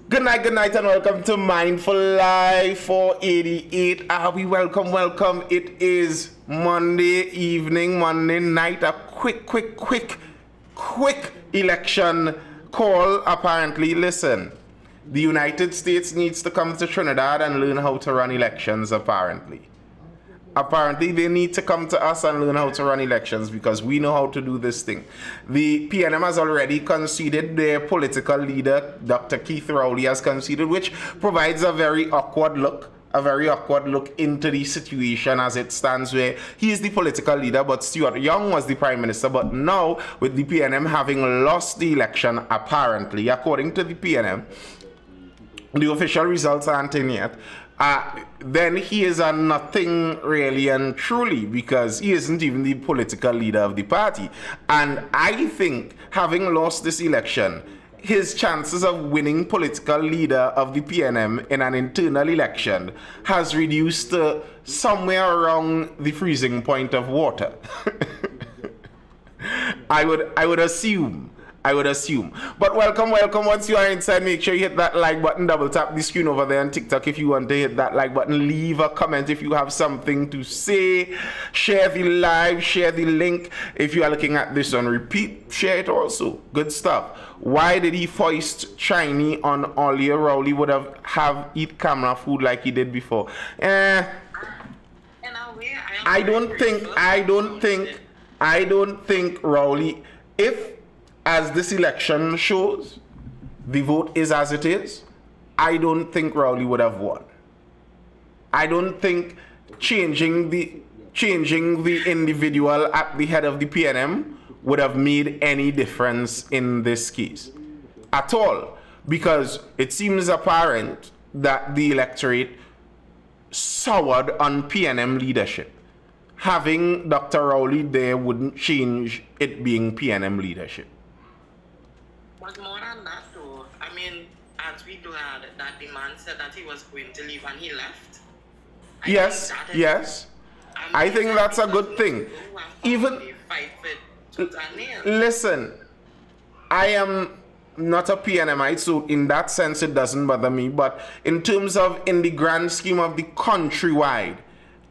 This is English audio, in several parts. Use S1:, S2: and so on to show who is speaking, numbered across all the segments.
S1: Good night, and welcome to Mindful Live 488. We welcome. It is Monday evening, Monday night. A quick election call. Apparently, listen, the United States needs to come to Trinidad and learn how to run elections, Apparently, they need to come to us and learn how to run elections because we know how to do this thing. The PNM has already conceded. Their political leader, Dr. Keith Rowley, has conceded, which provides a very awkward look into the situation as it stands, where he is the political leader, but Stuart Young was the prime minister. But now, with the PNM having lost the election, apparently, according to the PNM, the official results aren't in yet. Then he is a nothing really and truly, because he isn't even the political leader of the party. And I think, having lost this election, his chances of winning political leader of the PNM in an internal election has reduced to somewhere around the freezing point of water. I would assume. But welcome. Once you are inside, make sure you hit that like button, double tap the screen over there on TikTok if you want to hit that like button. Leave a comment if you have something to say. Share the live, share the link. If you are looking at this on repeat, share it also. Good stuff. Why did he foist Chinese on Olia? Rowley would have eat camera food like he did before. I don't think Rowley, if, as this election shows, the vote is as it is, I don't think Rowley would have won. I don't think changing the individual at the head of the PNM would have made any difference in this case at all, because it seems apparent that the electorate soured on PNM leadership. Having Dr. Rowley there wouldn't change it being PNM leadership.
S2: But more than that, though, I mean, as we glad that the man said that he was going to leave and he left.
S1: Yes. I think that's a good thing. Even, listen, I am not a PNMite, so in that sense it doesn't bother me. But in terms of, in the grand scheme of the countrywide,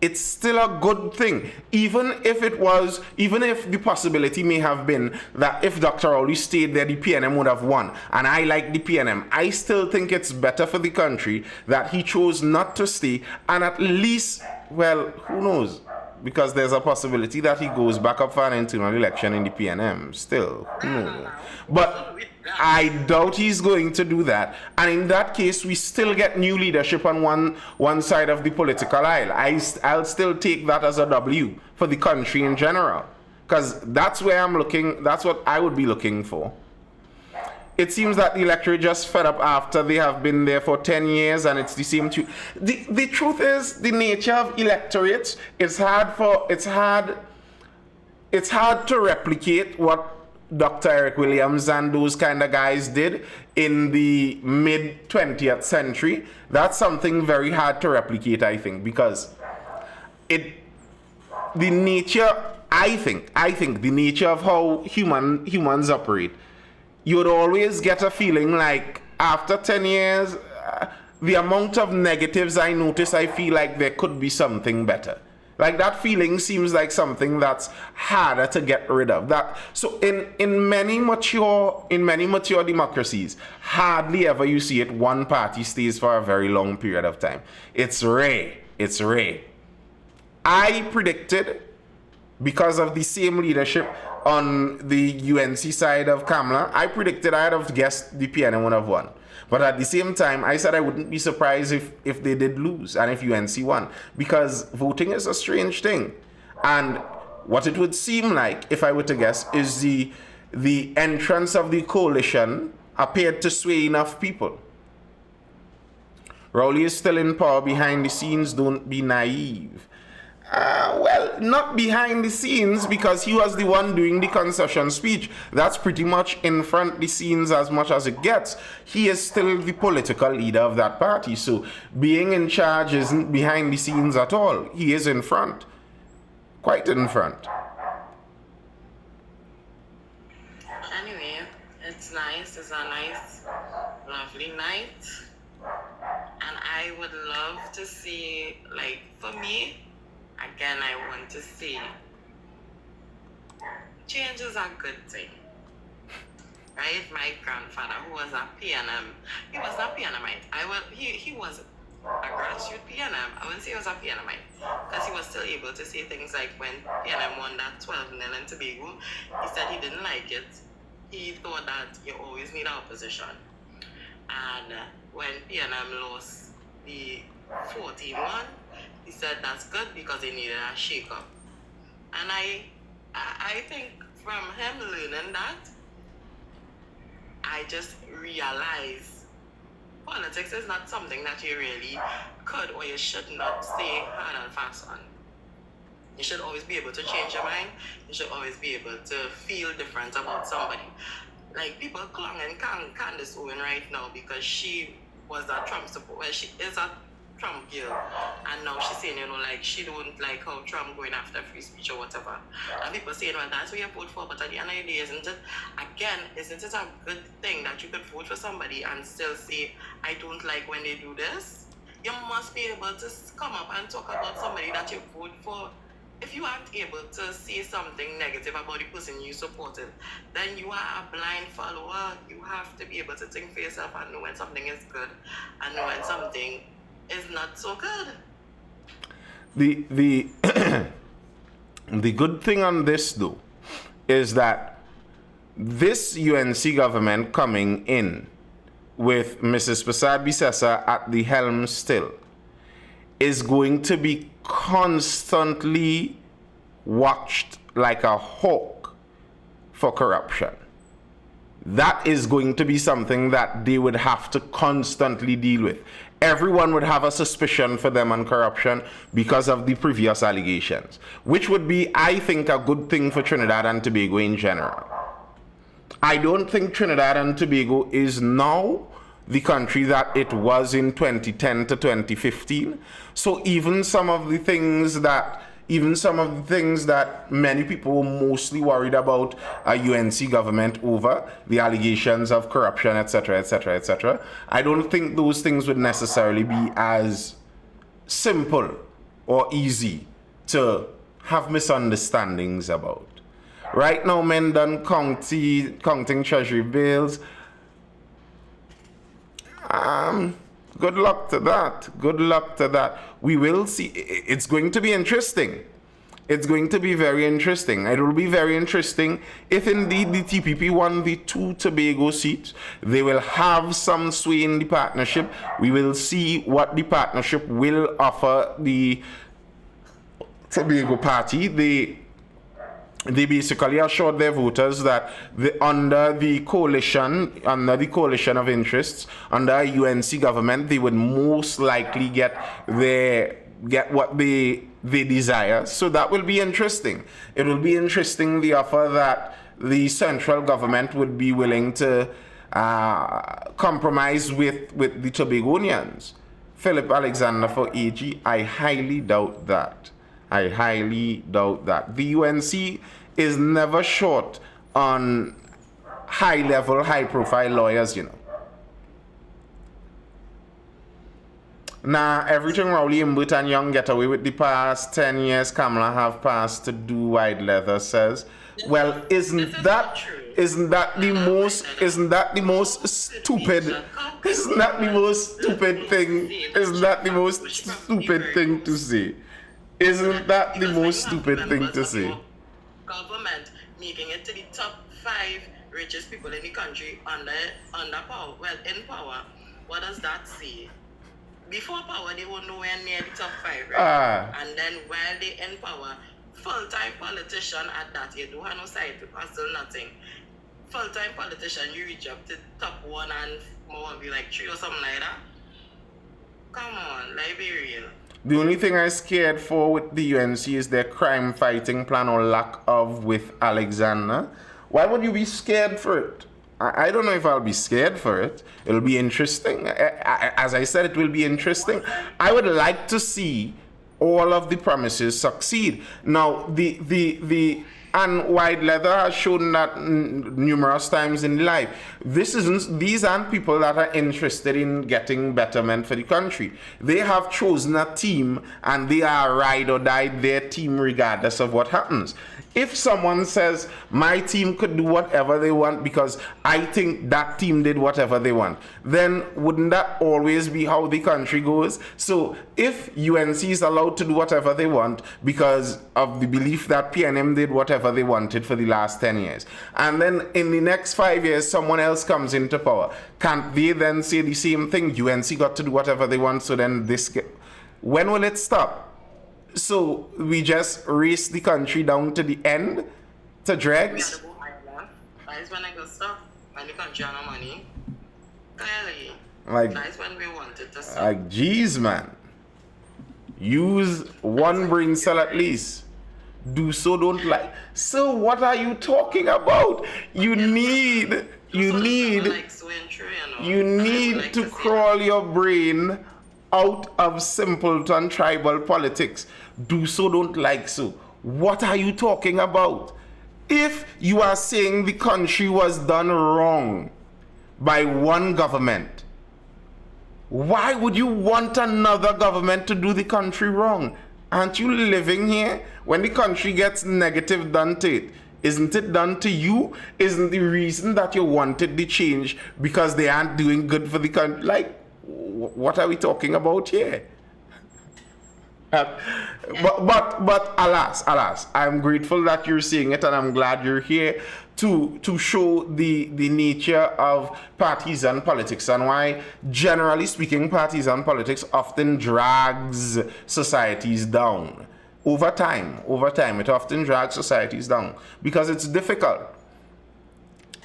S1: it's still a good thing, even if the possibility may have been that if Dr. Rowley stayed there, the PNM would have won. And I like the PNM. I still think it's better for the country that he chose not to stay, and at least, well, who knows? Because there's a possibility that he goes back up for an internal election in the PNM. Still, who knows? But I doubt he's going to do that. And in that case, we still get new leadership on one side of the political aisle. I'll still take that as a W for the country in general, because that's where I'm looking. That's what I would be looking for. It seems that the electorate just fed up after they have been there for 10 years, and it's the same truth. The truth is, the nature of electorates, it's hard to replicate what Dr. Eric Williams and those kind of guys did in the mid 20th century. That's something very hard to replicate, I think, because the nature of how humans operate, you would always get a feeling like after 10 years, the amount of negatives I notice, I feel like there could be something better. Like, that feeling seems like something that's harder to get rid of. So in many mature democracies, hardly ever you see it one party stays for a very long period of time. It's rare. I predicted, because of the same leadership on the UNC side of Kamala, I predicted I'd have guessed the PNM would have won. But at the same time, I said I wouldn't be surprised if they did lose and if UNC won, because voting is a strange thing. And what it would seem like, if I were to guess, is the entrance of the coalition appeared to sway enough people. Rowley is still in power behind the scenes, don't be naive. Well, not behind the scenes, because he was the one doing the concession speech. That's pretty much in front the scenes as much as it gets. He is still the political leader of that party, so being in charge isn't behind the scenes at all. He is in front, quite in front.
S2: Anyway, it's nice this is a nice, lovely night. And I would love to see, like, for me, again, I want to see change is a good thing. Right? My grandfather, who was a PNM, he was a PNMite. He was a grassroots PNM. I wouldn't say he was a PNMite, because he was still able to say things like when PNM won that 12-0 in Tobago, he said he didn't like it. He thought that you always need opposition. And when PNM lost the 14-1, he said that's good because they needed a shake-up. And I think from him learning that, I just realized politics is not something that you really could or you should not stay hard and fast on. You should always be able to change your mind. You should always be able to feel different about somebody. Like, people clung and Candace Owen right now because she was a Trump supporter. Well, she is a Trump girl. And now she's saying, like, she don't like how Trump going after free speech or whatever. And people saying, well, that's what you vote for. But at the end of the day, isn't it a good thing that you could vote for somebody and still say, I don't like when they do this? You must be able to come up and talk about somebody that you vote for. If you aren't able to say something negative about the person you supported, then you are a blind follower. You have to be able to think for yourself and know when something is good and know when something is not so good.
S1: The the good thing on this, though, is that this UNC government coming in with Mrs. Prasad Bisesa at the helm still is going to be constantly watched like a hawk for corruption. That is going to be something that they would have to constantly deal with. Everyone would have a suspicion for them on corruption because of the previous allegations, which would be, I think, a good thing for Trinidad and Tobago in general. I don't think Trinidad and Tobago is now the country that it was in 2010 to 2015. So even some of the things that many people were mostly worried about a UNC government over, the allegations of corruption, etc., etc., etc., I don't think those things would necessarily be as simple or easy to have misunderstandings about. Right now, men done counting treasury bills. Good luck to that. Good luck to that. We will see. It's going to be interesting. It's going to be very interesting. It will be very interesting if indeed the TPP won the 2 Tobago seats. They will have some sway in the partnership. We will see what the partnership will offer the Tobago party. They basically assured their voters that under the coalition of interests, under a UNC government, they would most likely get what they desire. So that will be interesting. It will be interesting, the offer that the central government would be willing to compromise with the Tobagonians. Philip Alexander for AG, I highly doubt that. The UNC is never short on high-level, high-profile lawyers, Now, everything Rowley, Imbut, and Young get away with the past 10 years Kamala have passed to do white leather says, well, isn't that the most stupid thing to say? Isn't that the most stupid thing to say?
S2: Government making it to the top 5 richest people in the country under power. Well, in power, what does that say? Before power, they were nowhere near the top 5, right? And then while they in power, full-time politician at that, you don't have no side to pass still nothing. Full-time politician, you reach up to top 1 and more, be like 3 or something like that. Come on, like, be real.
S1: The only thing I'm scared for with the UNC is their crime fighting plan or lack of with Alexander. Why would you be scared for it? I don't know if I'll be scared for it. It'll be interesting. As I said, it will be interesting. I would like to see all of the promises succeed. Now, the And White Leather has shown that numerous times in life. These aren't people that are interested in getting betterment for the country. They have chosen a team and they are ride or die their team regardless of what happens. If someone says, my team could do whatever they want because I think that team did whatever they want, then wouldn't that always be how the country goes? So if UNC is allowed to do whatever they want because of the belief that PNM did whatever they wanted for the last 10 years, and then in the next 5 years someone else comes into power, can't they then say the same thing? UNC got to do whatever they want, so then when will it stop? So we just race the country down to the end to dregs?
S2: That is when I go stop. When the country has no money. Clearly.
S1: Like,
S2: that is when we wanted to stop.
S1: Like, geez, man. Use one brain cell at least. Do so, don't lie. So what are you talking about? You need to crawl your brain out of simpleton tribal politics. Do so, don't like so. What are you talking about? If you are saying the country was done wrong by one government, why would you want another government to do the country wrong? Aren't you living here? When the country gets negative done to it, isn't it done to you? Isn't the reason that you wanted the change because they aren't doing good for the country? Like, what are we talking about here? But alas, I'm grateful that you're seeing it, and I'm glad you're here to show the nature of partisan politics and why, generally speaking, partisan politics often drags societies down. Over time, it often drags societies down because it's difficult.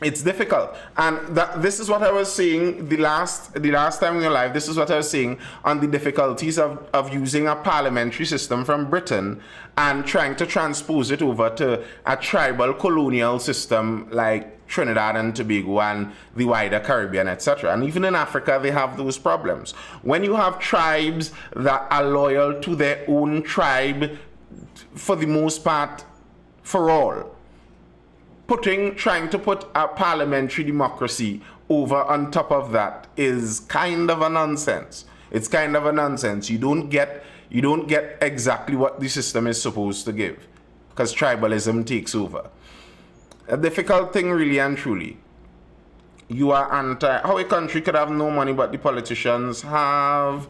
S1: It's difficult, and this is what I was saying the last time we were live. This is what I was saying on the difficulties of using a parliamentary system from Britain and trying to transpose it over to a tribal colonial system like Trinidad and Tobago and the wider Caribbean, etc. And even in Africa, they have those problems. When you have tribes that are loyal to their own tribe, for the most part, for all, trying to put a parliamentary democracy over on top of that is kind of a nonsense. It's kind of a nonsense. You don't get exactly what the system is supposed to give because tribalism takes over. A difficult thing, really and truly. You are anti. How a country could have no money but the politicians have?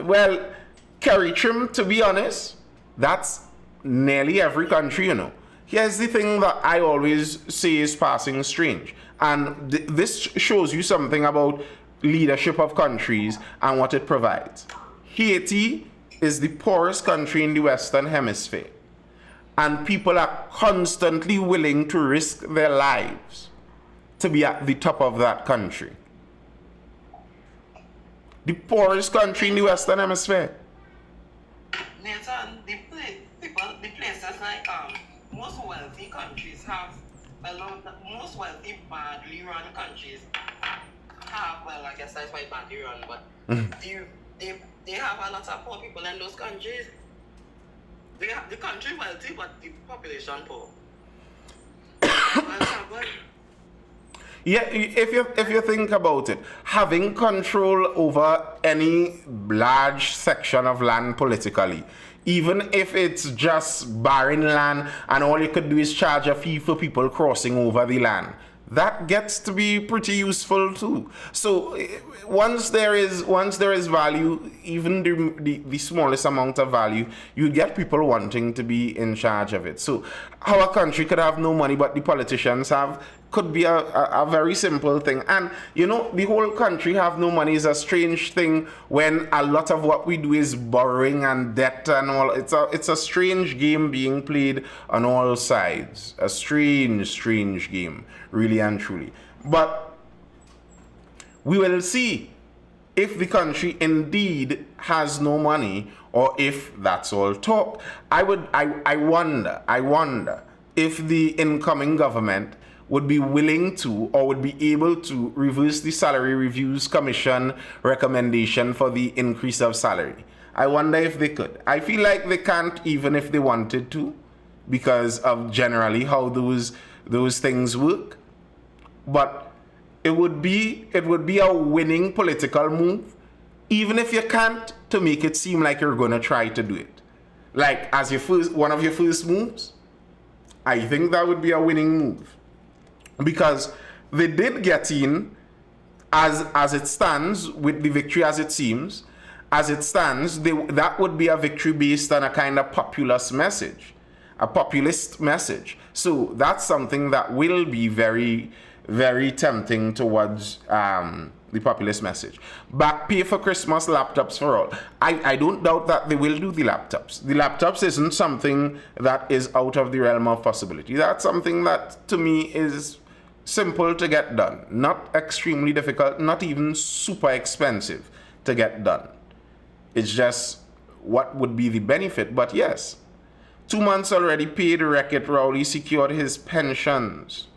S1: Well, Kerry Trim, to be honest, that's nearly every country, you know. Here's the thing that I always say is passing strange. And this shows you something about leadership of countries and what it provides. Haiti is the poorest country in the Western Hemisphere. And people are constantly willing to risk their lives to be at the top of that country. The poorest country in the Western Hemisphere.
S2: Nathan, the places like most wealthy countries have most wealthy, badly run countries have, well, I guess that's why badly run, but they have a lot of poor people in those countries. They have the country wealthy, but the population poor.
S1: Yeah, if you think about it, having control over any large section of land politically, even if it's just barren land and all you could do is charge a fee for people crossing over the land, that gets to be pretty useful too. So once there is value, even the smallest amount of value, you get people wanting to be in charge of it. So how a country could have no money but the politicians have could be a very simple thing. And you know, the whole country have no money is a strange thing when a lot of what we do is borrowing and debt and all. It's a strange game being played on all sides. A strange game, really and truly. But we will see if the country indeed has no money or if that's all talk. I wonder if the incoming government would be willing to or would be able to reverse the Salary Reviews Commission recommendation for the increase of salary. I wonder if they could. I feel like they can't even if they wanted to. because of generally how those things work. But it would be a winning political move, even if you can't, to make it seem like you're gonna try to do it. Like as one of your first moves, I think that would be a winning move. Because they did get in as it stands, with the victory as it seems, as it stands, that would be a victory based on a kind of populist message, a populist message. So that's something that will be very, very tempting towards the populist message. Back pay for Christmas, laptops for all. I don't doubt that they will do the laptops. The laptops isn't something that is out of the realm of possibility. That's something that, to me, is simple to get done. Not extremely difficult, not even super expensive to get done. It's just what would be the benefit. But yes, 2 months already paid. Wreck-It Rowley secured his pensions.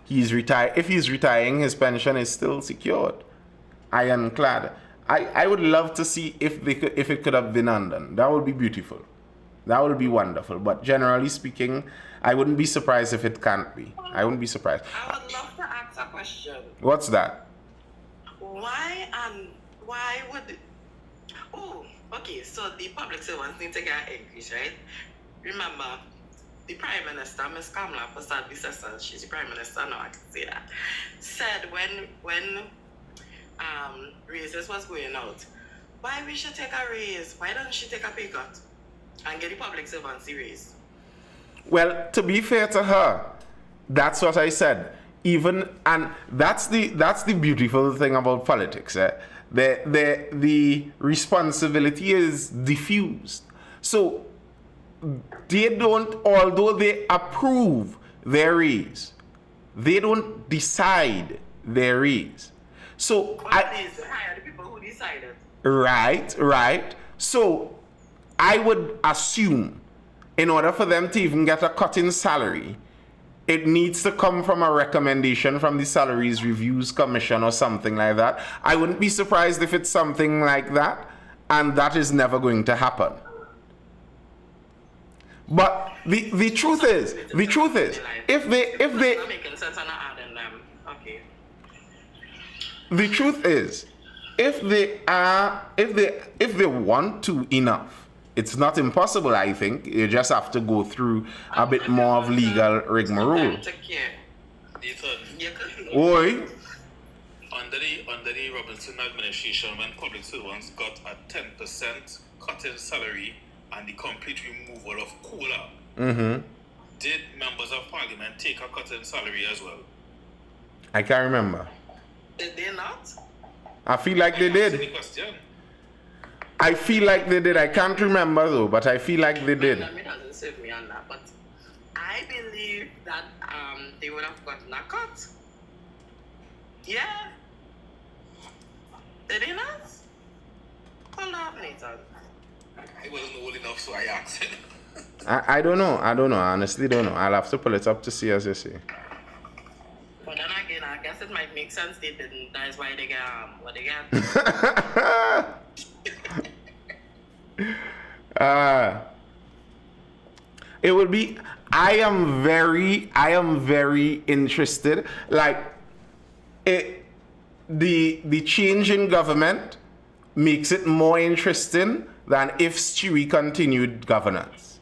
S1: He's retired. If he's retiring, his pension is still secured. Ironclad. I would love to see if it could have been undone. That would be beautiful. That would be wonderful. But generally speaking, I wouldn't be surprised if it can't be. I wouldn't be surprised.
S2: I would love to ask a question.
S1: What's that?
S2: Why would... Oh, okay, so the public servants need to get increase, right? Remember, the Prime Minister, Ms. Kamala Persad-Bissessar, she's the Prime Minister now, I can say that, said when raises was going out, why we should take a raise? Why don't she take a pay cut and get the public servants the raise?
S1: Well, to be fair to her, that's what I said. And that's the beautiful thing about politics. The responsibility is diffused. So they don't, although they approve their raise, they don't decide their raise. So
S2: hire the people who decided.
S1: Right. So I would assume, in order for them to even get a cut in salary, it needs to come from a recommendation from the Salaries Reviews Commission or something like that. I wouldn't be surprised if it's something like that, and that is never going to happen. But the truth is, if they
S2: making sense and not adding them. Okay.
S1: The truth is, if they want to enough, it's not impossible, I think. You just have to go through a bit more of legal rigmarole. Oi.
S3: Under the Robinson administration, when public servants got a 10% cut in salary and the complete removal of COLA, did members of parliament take a cut in salary as well?
S1: I can't remember.
S2: Did they not?
S1: I feel like they did. I feel like they did. I can't remember though, but I feel like they did.
S2: It doesn't save me on that, but I believe that they would have gotten a cut. Yeah. Did they not? Hold up, Nathan.
S3: I wasn't old enough, so I asked.
S1: I don't know. I honestly don't know. I'll have to pull it up to see, as you say.
S2: But then again, I guess it might make sense they didn't. That's why they get what they get.
S1: It would be. I am very interested. Like, the change in government makes it more interesting than if Stewie continued governance.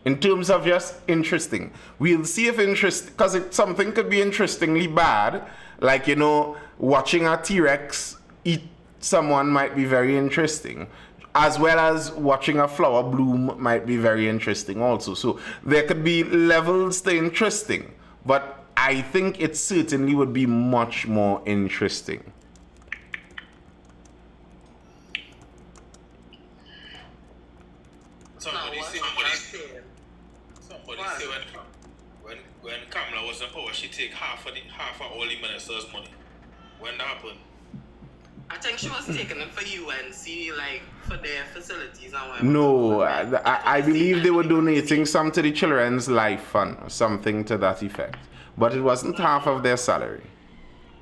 S1: In terms of just interesting, we'll see if because something could be interestingly bad, like, watching a T-Rex eat someone might be very interesting, as well as watching a flower bloom might be very interesting also. So there could be levels to interesting, but I think it certainly would be much more interesting.
S3: Somebody say when Kamala was in power, she take half of all the ministers' money. When that happened?
S2: I think she was taking it for UNC, like for their facilities and whatever.
S1: No, I believe they were donating some to the Children's Life Fund or something to that effect. But it wasn't half of their salary.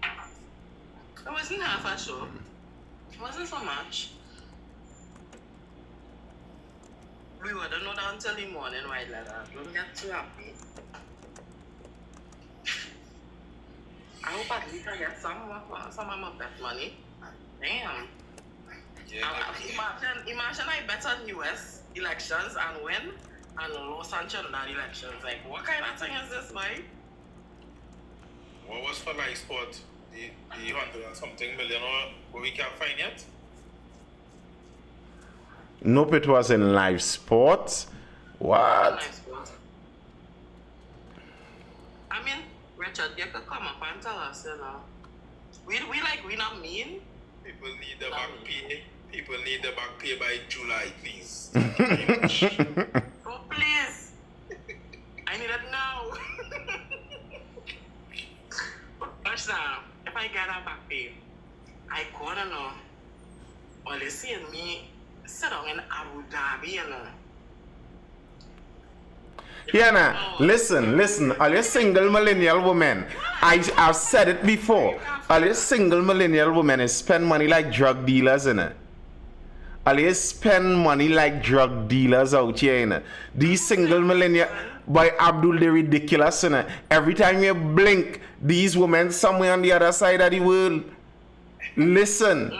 S2: It wasn't half, actually. It wasn't so much. We wouldn't know that until the morning, white letter. Don't get too happy. I hope at least I get some of that money. Damn.
S3: Yeah,
S2: Imagine I bet on US elections and win, and lose on Trinidad elections. Like, what kind of thing is this, boy?
S3: what was for live sport? The 100 and something million or what we can't find yet?
S1: Nope, it was in live sports. What?
S2: Nice one. I mean, Richard, you could come up and tell us, you know. We not mean.
S3: People need the back pay. People need the back pay by July, please.
S2: Oh, please. I need it now. But now, if I get a back pay, I gotta know. All you see me sit down in Abu Dhabi, you know.
S1: Yeah, nah. Listen. All you single millennial women, I've said it before. All you single millennial women is spend money like drug dealers, innit? All you spend money like drug dealers out here, innit? These single millennial, by Abdul, they're ridiculous, innit? Every time you blink, these women somewhere on the other side of the world. Listen.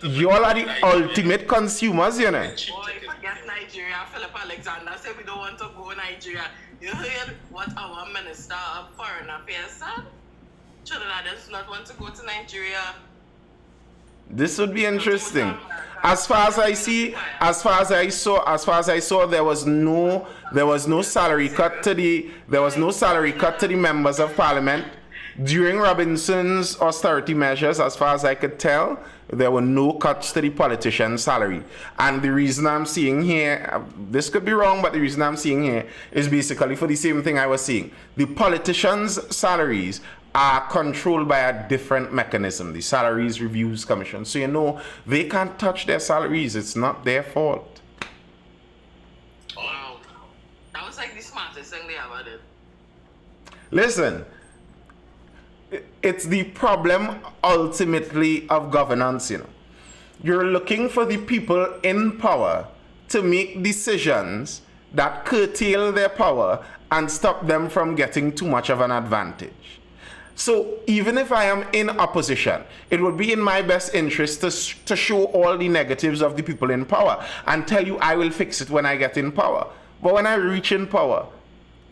S1: You all are the ultimate consumers, you know.
S2: Boy, forget Nigeria. Philip Alexander said we don't want to go Nigeria. You heard what our Minister of Foreign Affairs said? Trinidad does not want to go to Nigeria.
S1: This would be interesting. As far as I saw, there was no salary cut to the members of parliament during Robinson's austerity measures. As far as I could tell, there were no cuts to the politician's salary. And the reason I'm seeing here, this could be wrong, but the reason I'm seeing here is basically for the same thing I was seeing. The politicians' salaries are controlled by a different mechanism, the Salaries Reviews Commission. So you know, they can't touch their salaries. It's not their fault.
S2: Wow. That was like the smartest thing they ever did.
S1: Listen, it's the problem ultimately of governance, you know. You're looking for the people in power to make decisions that curtail their power and stop them from getting too much of an advantage. So even if I am in opposition, it would be in my best interest to show all the negatives of the people in power and tell you I will fix it when I get in power. But when I reach in power,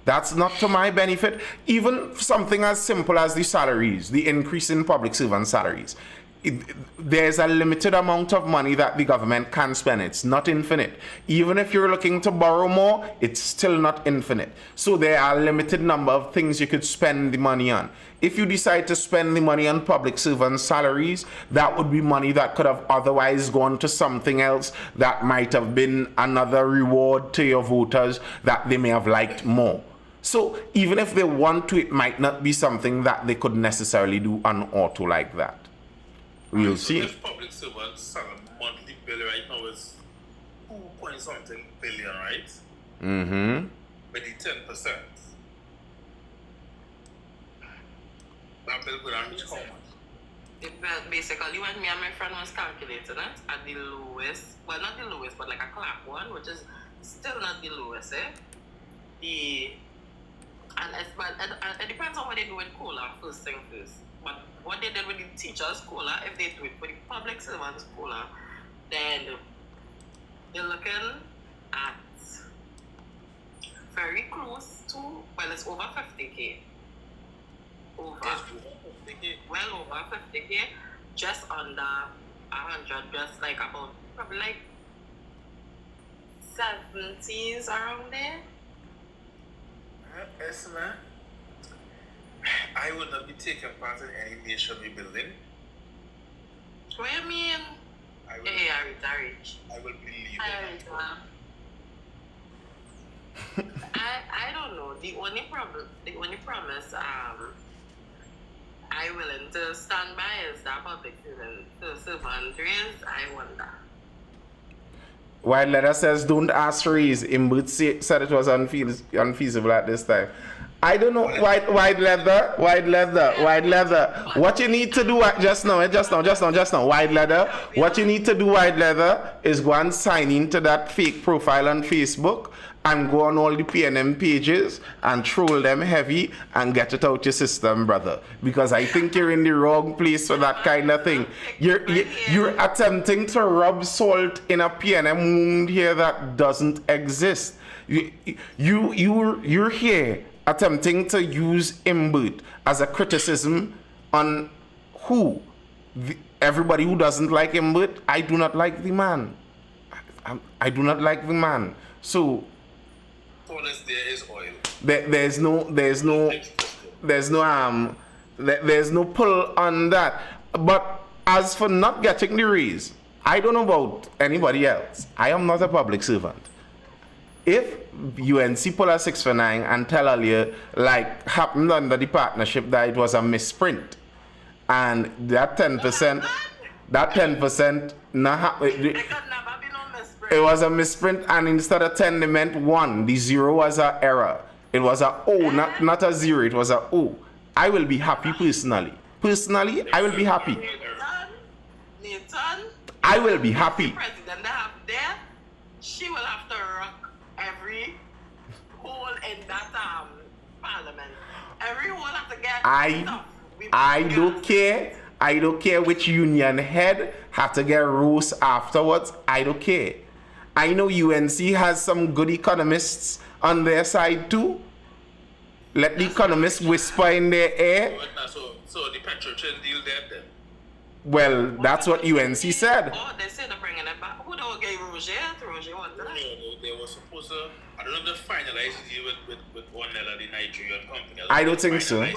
S1: that's not to my benefit. Even something as simple as the salaries, the increase in public servant salaries. There's a limited amount of money that the government can spend. It's not infinite. Even if you're looking to borrow more, it's still not infinite. So there are a limited number of things you could spend the money on. If you decide to spend the money on public servant salaries, that would be money that could have otherwise gone to something else that might have been another reward to your voters that they may have liked more. So even if they want to, it might not be something that they could necessarily do on auto like that. We'll see.
S3: If public servants' monthly bill right now is 2 point something billion, right?
S1: Mm-hmm.
S3: With the 10%. That bill would reach how much?
S2: Basically, when me and my friend was calculating it at the lowest, well, not the lowest, but like a clap one, which is still not the lowest, it depends on what they do with COLA, first thing first. But what they did with the teachers' COLA, if they do it for the public servants' COLA, then they're looking at very close to, well, it's over 50K. Well over 50K, just under 100, just like about, probably like 70s around there.
S3: Yes, man. I would not be taking part in any nation rebuilding.
S2: What do you mean?
S3: I will,
S2: I reach.
S3: I will be leaving.
S2: I don't know. The only promise I willing to stand by is that public servant raise. I wonder.
S1: While letter says don't ask raise, Imbut said it was unfeasible at this time. I don't know, white leather. What you need to do, just now, white leather. What you need to do, white leather, is go and sign into that fake profile on Facebook and go on all the PNM pages and troll them heavy and get it out your system, brother. Because I think you're in the wrong place for that kind of thing. You're attempting to rub salt in a PNM wound here that doesn't exist. You're here attempting to use Imbut as a criticism on who? Everybody who doesn't like Imbut. I do not like the man. I do not like the man. So
S3: Unless there is oil.
S1: there's no pull on that. But as for not getting the raise, I don't know about anybody else. I am not a public servant. If UNC pull a 6 for 9 and tell earlier, like happened under the partnership, that it was a misprint, and that 10%, not happen. It was a misprint, and instead of 10, they meant 1. The 0 was an error. It was a O, not a 0. It was a O. I will be happy personally. Personally, I will be happy.
S2: Nathan,
S1: I will be happy.
S2: president they have there, she will have to rock every hole in that parliament. Every hole have to get stuff.
S1: I don't care. I don't care which union head have to get roast afterwards. I don't care. I know UNC has some good economists on their side too. Let the economists whisper in their ear.
S3: So the Petrochin deal there then?
S1: Well, that's what UNC said.
S2: Oh, they said they're bringing it back. Who don't get Roger? Roger wanted that.
S3: They were supposed to, I don't know if they finalized the deal with Onella, the Nigerian company.
S1: I don't think so.
S2: It's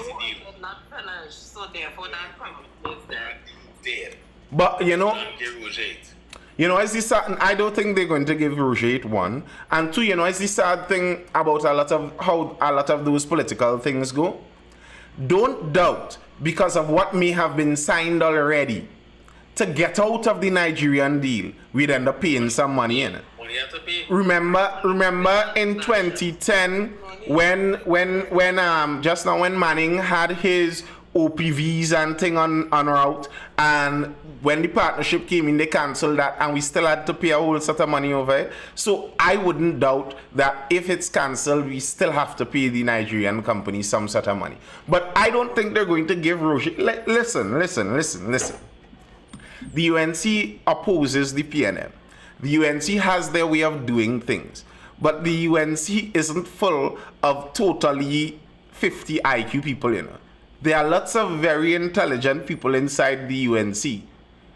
S2: not finished, so therefore that company is there.
S3: Dead.
S1: But you know,
S3: Get Roger it.
S1: you know, it's the sad, I don't think they're going to give Roger 1. And 2, you know, it's the sad thing about how a lot of those political things go. Don't doubt, because of what may have been signed already, to get out of the Nigerian deal, we'd end up paying some money in it.
S3: Money have to pay.
S1: Remember in 2010 when just now when Manning had his OPVs and thing on route, and when the partnership came in, they cancelled that, and we still had to pay a whole set of money over it. So I wouldn't doubt that if it's cancelled, we still have to pay the Nigerian company some sort of money. But I don't think they're going to give Roger. Listen. The UNC opposes the PNM. The UNC has their way of doing things, but the UNC isn't full of totally 50 IQ people, you know. There are lots of very intelligent people inside the UNC.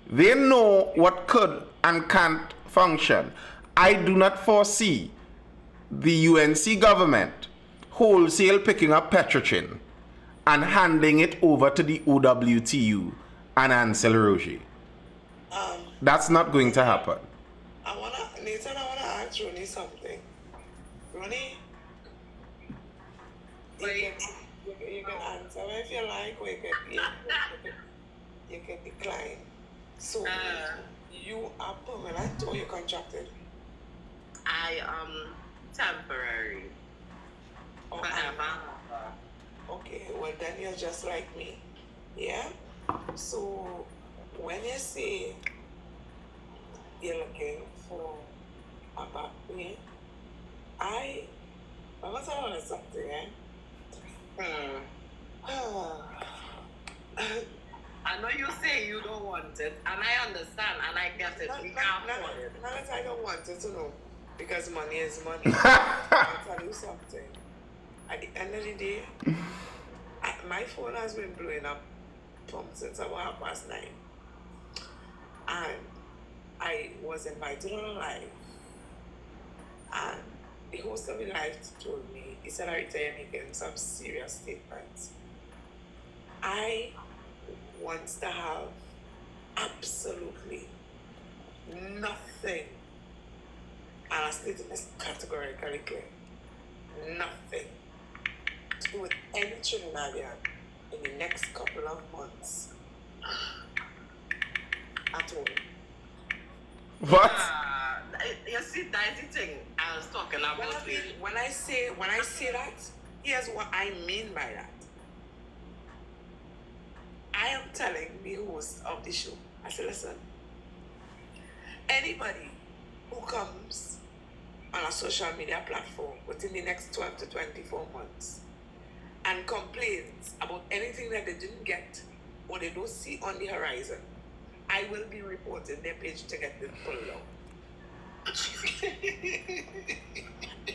S1: They know what could and can't function. I do not foresee the UNC government wholesale picking up Petrochin and handing it over to the OWTU and Ansel Roger. That's not going to happen.
S4: Nathan, I wanna ask Ronnie something. Ronnie, you can answer if you like, or you can decline. So, you are permanent or you contracted?
S2: I am temporary. Forever.
S4: Okay, well then you're just like me. Yeah? So, when you say you're looking for a back way, I want to know something, eh?
S2: I know you say you don't want it, and I understand, and I get it. We can't afford it.
S4: Not that I don't want it to know, because money is money. I'll tell you something. At the end of the day, my phone has been blowing up since about 9:30. And I was invited on a live. And the host of the live told me, he said, Arita, you're making some serious statements. I want to have absolutely nothing, and I stated this categorically clear, nothing to do with any Trinidadian in the next couple of months at all.
S1: What?
S2: You see, that's the thing I was talking about.
S4: When I say that, here's what I mean by that. I am telling the host of the show, I said, listen, anybody who comes on a social media platform within the next 12 to 24 months and complains about anything that they didn't get or they don't see on the horizon, I will be reporting their page to get them pulled out.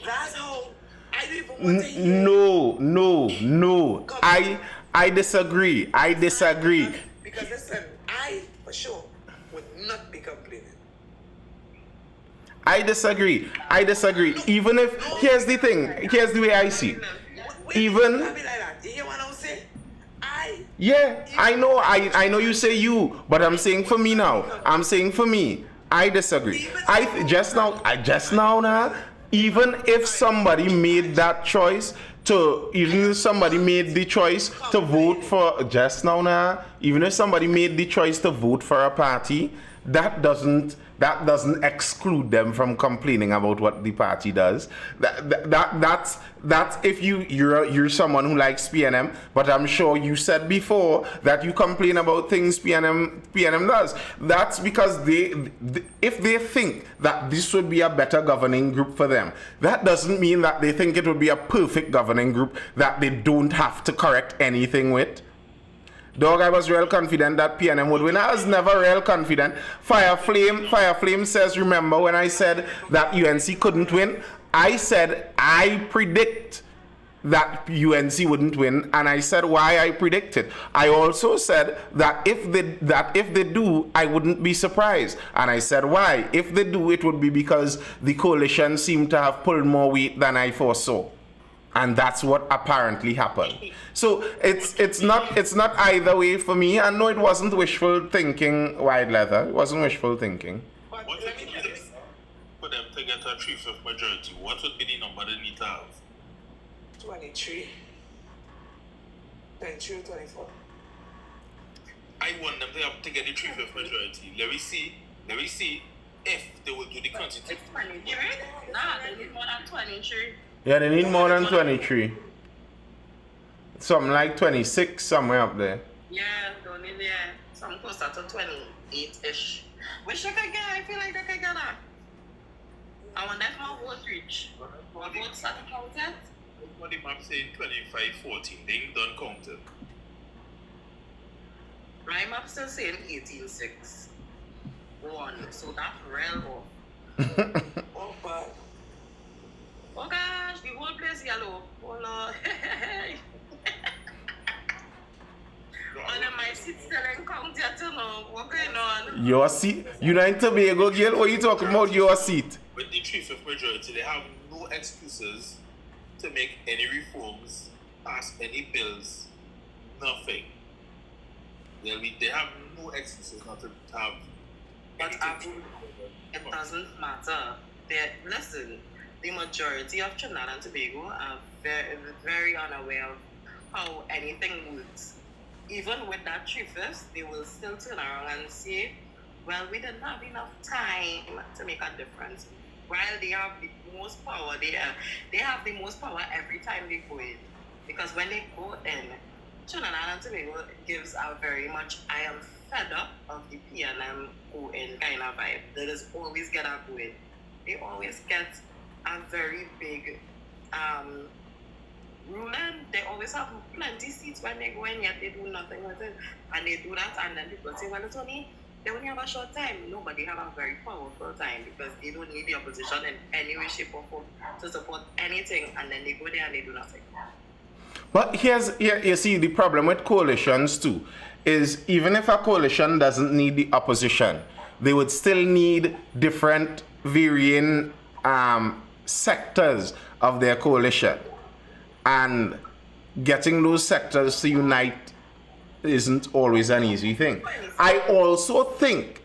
S4: That's how I don't even want to hear.
S1: No. I disagree.
S4: Because listen, I for sure would not be complaining.
S1: I disagree. Even if, here's the thing, here's the way I see it. Even,
S4: Be like that. You hear what I'm saying?
S1: yeah, I know you say you, but I'm saying for me now. I'm saying for me, I disagree. Just now, even if somebody made that choice even if somebody made the choice to vote for even if somebody made the choice to vote for a party, that doesn't exclude them from complaining about what the party does. That's if you're someone who likes PNM, but I'm sure you said before that you complain about things PNM does. That's because if they think that this would be a better governing group for them, that doesn't mean that they think it would be a perfect governing group that they don't have to correct anything with. Dog, I was real confident that PNM would win. I was never real confident. Fireflame says, remember when I said that UNC couldn't win? I said I predict that UNC wouldn't win, and I said why I predicted. I also said that if they do, I wouldn't be surprised, and I said why. If they do, it would be because the coalition seemed to have pulled more weight than I foresaw. And that's what apparently happened. So it's not either way for me. And no, it wasn't wishful thinking, Wide Leather. It wasn't wishful thinking.
S4: But
S3: What
S4: let
S3: would
S4: me
S3: be
S4: tell you,
S3: for them to get a 3/5 majority? What would be the number they need to have?
S4: 23 or 24.
S3: I want them to have to get the 3/5 majority. Let me see if they will do the constitution.
S2: It's 23. Nah, they need more than 23.
S1: Yeah, they need more than 23. Something like 26, somewhere up there.
S2: Yeah, don't need there. Some closer to 28-ish. Wish I could get, I feel like they could get that. I wonder if my vote reach. My vote started counted.
S3: What the map saying 25-14, they ain't done counting.
S2: My map still saying 18-6. 1. So that's real off.
S4: Oh, but
S2: Oh gosh, the whole place yellow. Oh Lord. And my seat still ain't counted to know what's going on.
S1: Your seat? United Tobago, girl, what are you talking about? Your seat?
S3: With the 3/5 majority, they have no excuses to make any reforms, pass any bills, nothing. They have no excuses not to have.
S2: But it doesn't matter. Listen, the majority of Trinidad and Tobago are very, very unaware of how anything works. Even with that 3/5, they will still turn around and say, well, we didn't have enough time to make a difference. While they have the most power, they have the most power every time they go in. Because when they go in, Trinidad and Tobago gives a very much, I am fed up of the PNM go in kind of vibe. They just always get a go in. They always get a very big ruling. They always have plenty seats when they go in, yet they do nothing with it. And they do that, and then people say, well, they only have a short time. No, but they have a very powerful time because they don't need the opposition in any way, shape, or form to support anything, and then they go there and they do nothing.
S1: But here you see the problem with coalitions too, is even if a coalition doesn't need the opposition, they would still need different varying sectors of their coalition, and getting those sectors to unite isn't always an easy thing. I also think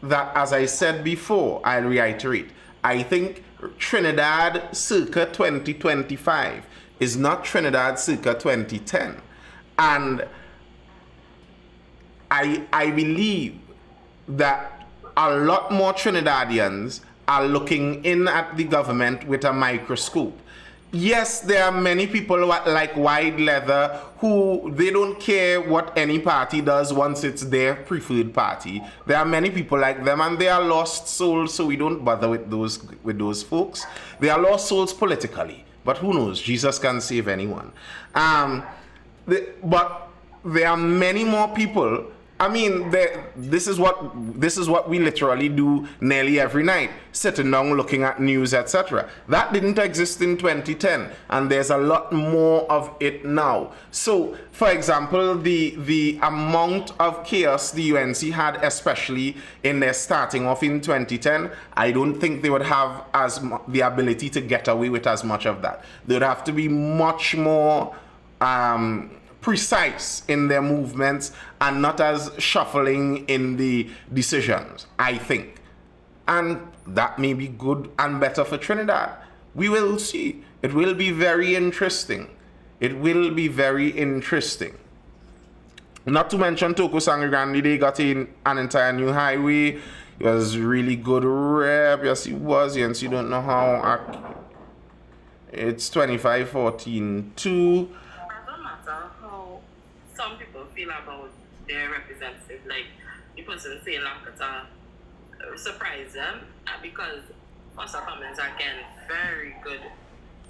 S1: that, as I said before, I'll reiterate, I think Trinidad circa 2025 is not Trinidad circa 2010. And I believe that a lot more Trinidadians are looking in at the government with a microscope. Yes, there are many people like Wide Leather who they don't care what any party does once it's their preferred party. There are many people like them, and they are lost souls, so we don't bother with those folks. They are lost souls politically, but who knows? Jesus can save anyone. But there are many more people. I mean, this is what we literally do nearly every night, sitting down looking at news, etc. That didn't exist in 2010, and there's a lot more of it now. So, for example, the amount of chaos the UNC had, especially in their starting off in 2010, I don't think they would have the ability to get away with as much of that. They would have to be much more precise in their movements and not as shuffling in the decisions, I think. And that may be good and better for Trinidad. We will see. It will be very interesting. It will be very interesting. Not to mention Toko Sangre Grande, they got in an entire new highway. It was really good rep. Yes, it was. Yes, you don't know how. It's 2514-2.
S2: Some people feel about their representative, like the person saying Lakota surprise them because Foster Commons are again very good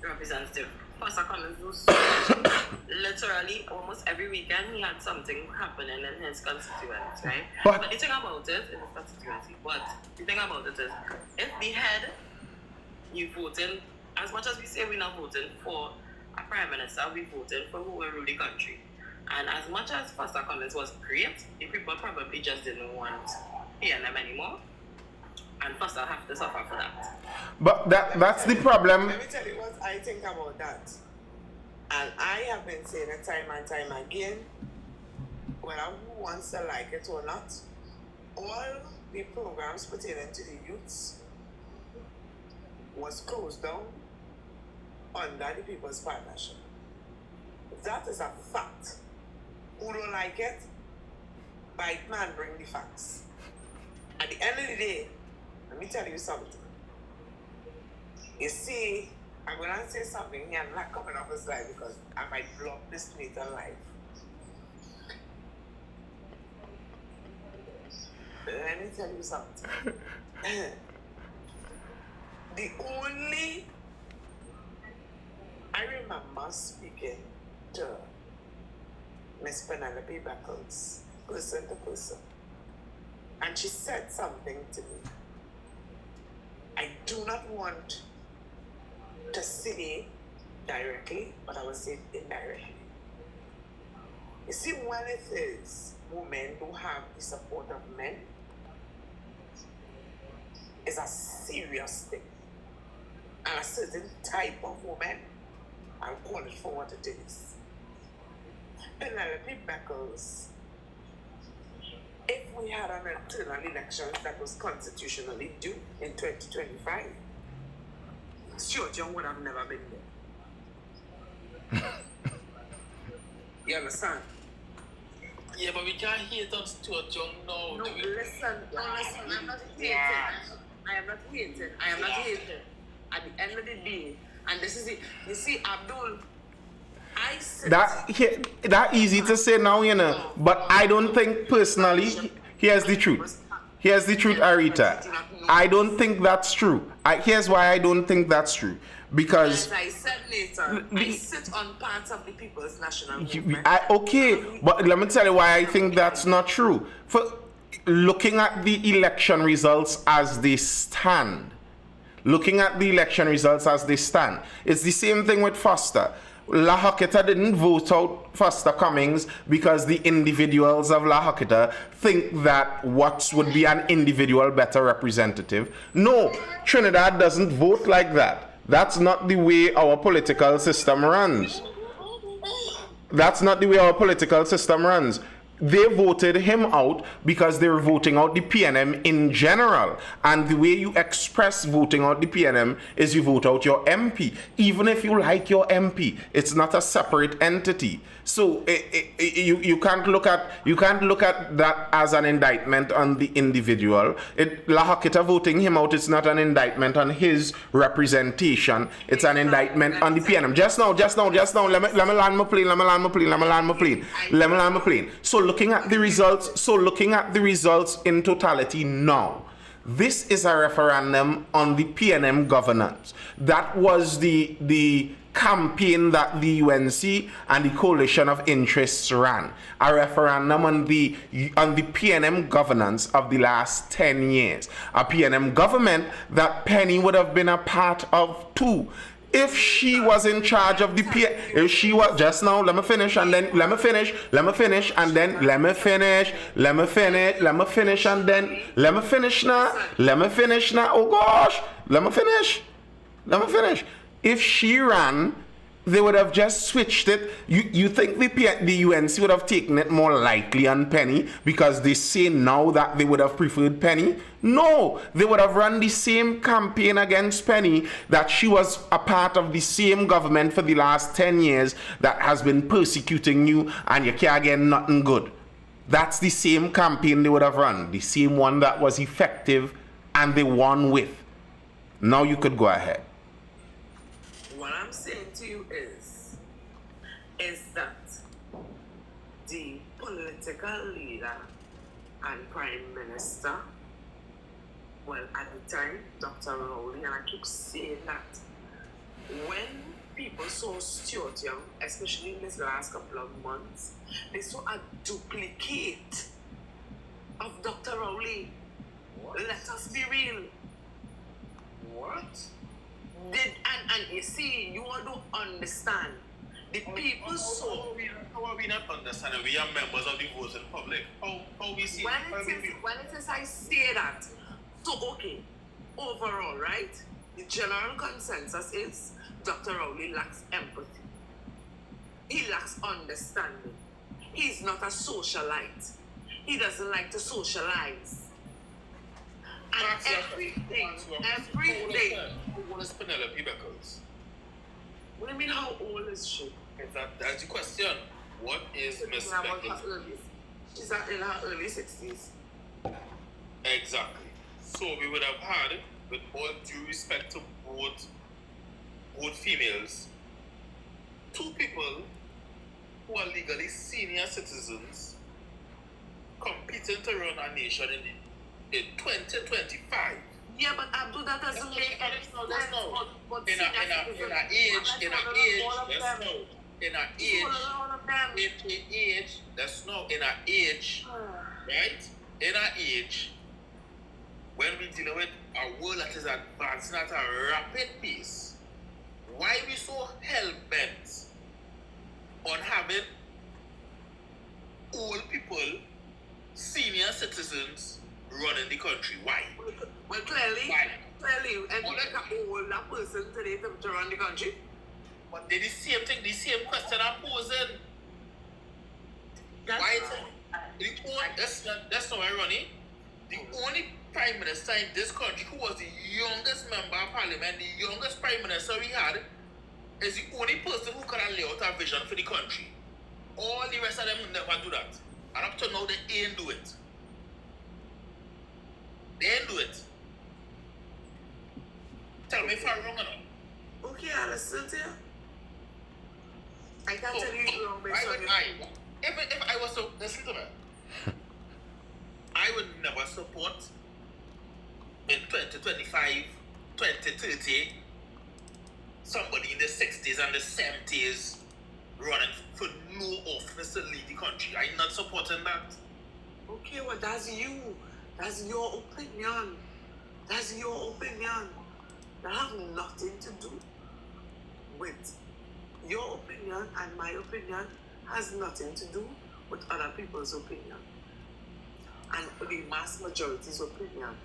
S2: representative. Foster Commons do so much. Literally almost every weekend he had something happening in his constituency, right? But the thing about it in his constituency, is if the head you voting, as much as we say we're not voting for a prime minister, we're voting for who will rule the country. And as much as Foster Commons was great, the people probably just didn't want PNM anymore. And Foster have to suffer for that.
S1: But that's the problem.
S4: Let me tell you what I think about that. And I have been saying it time and time again, whether who wants to like it or not, all the programs pertaining to the youths was closed down under the People's Partnership. That is a fact. Who don't like it? Bite man, bring the facts. At the end of the day, let me tell you something. You see, I'm going to say something here. I'm not coming off this live because I might block this Twitter live. Let me tell you something. I remember speaking to Miss Penelope Beckles, person to person, and she said something to me. I do not want to say directly, but I will say it indirectly. You see, when it is women who have the support of men, it's a serious thing. And a certain type of woman, I'll call it for what it is. Penelope Beckles, if we had an internal election that was constitutionally due in 2025, Stuart Young would have never been there. You understand?
S3: Yeah, but we can't hate on Stuart Young now.
S4: No, listen, I'm not hating. I am not hating. At the end of the day, and this is it. You see, Abdul, I said
S1: that easy to say now, you know. But I don't think personally. Here's the truth. Here's the truth, Arita. I don't think that's true. Here's why I don't think that's true. Because
S4: as I said later, I sit on parts of the People's National Movement.
S1: Okay, but let me tell you why I think that's not true. For looking at the election results as they stand. It's the same thing with Foster. La Hakita didn't vote out Foster Cummings because the individuals of La Hakita think that Watts would be an individual better representative. No, Trinidad doesn't vote like that. That's not the way our political system runs. they voted him out because they were voting out the PNM in general. And the way you express voting out the PNM is you vote out your MP. Even if you like your MP, it's not a separate entity. So you can't look at that as an indictment on the individual. Lahakita voting him out, it's not an indictment on his representation. It's an indictment on the PNM. Just now. Let me land my plane. So looking at the results in totality now. This is a referendum on the PNM governance. That was the campaign that the UNC and the coalition of interests ran. A referendum on the PNM governance of the last 10 years. A PNM government that Penny would have been a part of too. If she was in charge of the if she was just now, let me finish and then let me finish now. Oh gosh, let me finish. If she ran, they would have just switched it. You think the UNC would have taken it more likely on Penny because they say now that they would have preferred Penny? No, they would have run the same campaign against Penny, that she was a part of the same government for the last 10 years that has been persecuting you and you can't get nothing good. That's the same campaign they would have run, the same one that was effective and they won with. Now you could go ahead.
S4: What I'm saying to you is that the political leader and prime minister, well, at the time, Dr. Rowley, and I keep saying that when people saw Stuart Young, especially in this last couple of months, they saw a duplicate of Dr. Rowley.
S3: What?
S4: Let us be real.
S3: What?
S4: And you see, you all don't understand. The people saw.
S3: How are we not understanding? We are members of the voting public. How we see?
S4: When it is I say that, so okay, overall, right? The general consensus is Dr. Rowley lacks empathy. He lacks understanding. He's not a socialite. He doesn't like to socialize. And everything.
S3: How old is Penelope Beckles?
S4: What do you mean, how old is she?
S3: That's the question. What is Miss Beckles?
S4: She's in her early 60s.
S3: Exactly. So we would have had, with all due respect to both females, two people who are legally senior citizens competing to run our nation in 2025.
S4: Yeah, but Abdul, that doesn't make any sense.
S3: In our age, when we deal with a world that is advancing at a rapid pace, why we so hell-bent on having old people, senior citizens, running the country? Why?
S4: Well, clearly, and you like an older person today to run the country.
S3: But they're the same thing, the same question I'm posing. Why? That's not irony. The only prime minister in this country who was the youngest member of parliament, the youngest prime minister we had, is the only person who can lay out a vision for the country. All the rest of them will never do that. And up to now, they ain't do it. They ain't do it. Tell me if I'm wrong or not.
S4: Okay, I listen to you. I can't tell you you're wrong based on your...
S3: If I was to listen to me, I would never support in 2025, 2030, somebody in the 60s and the 70s running for no office to lead the country. I'm not supporting that.
S4: Okay, well, that's you. That's your opinion. That's your opinion. That has nothing to do with your opinion, and my opinion has nothing to do with other people's opinion and the mass majority's opinion.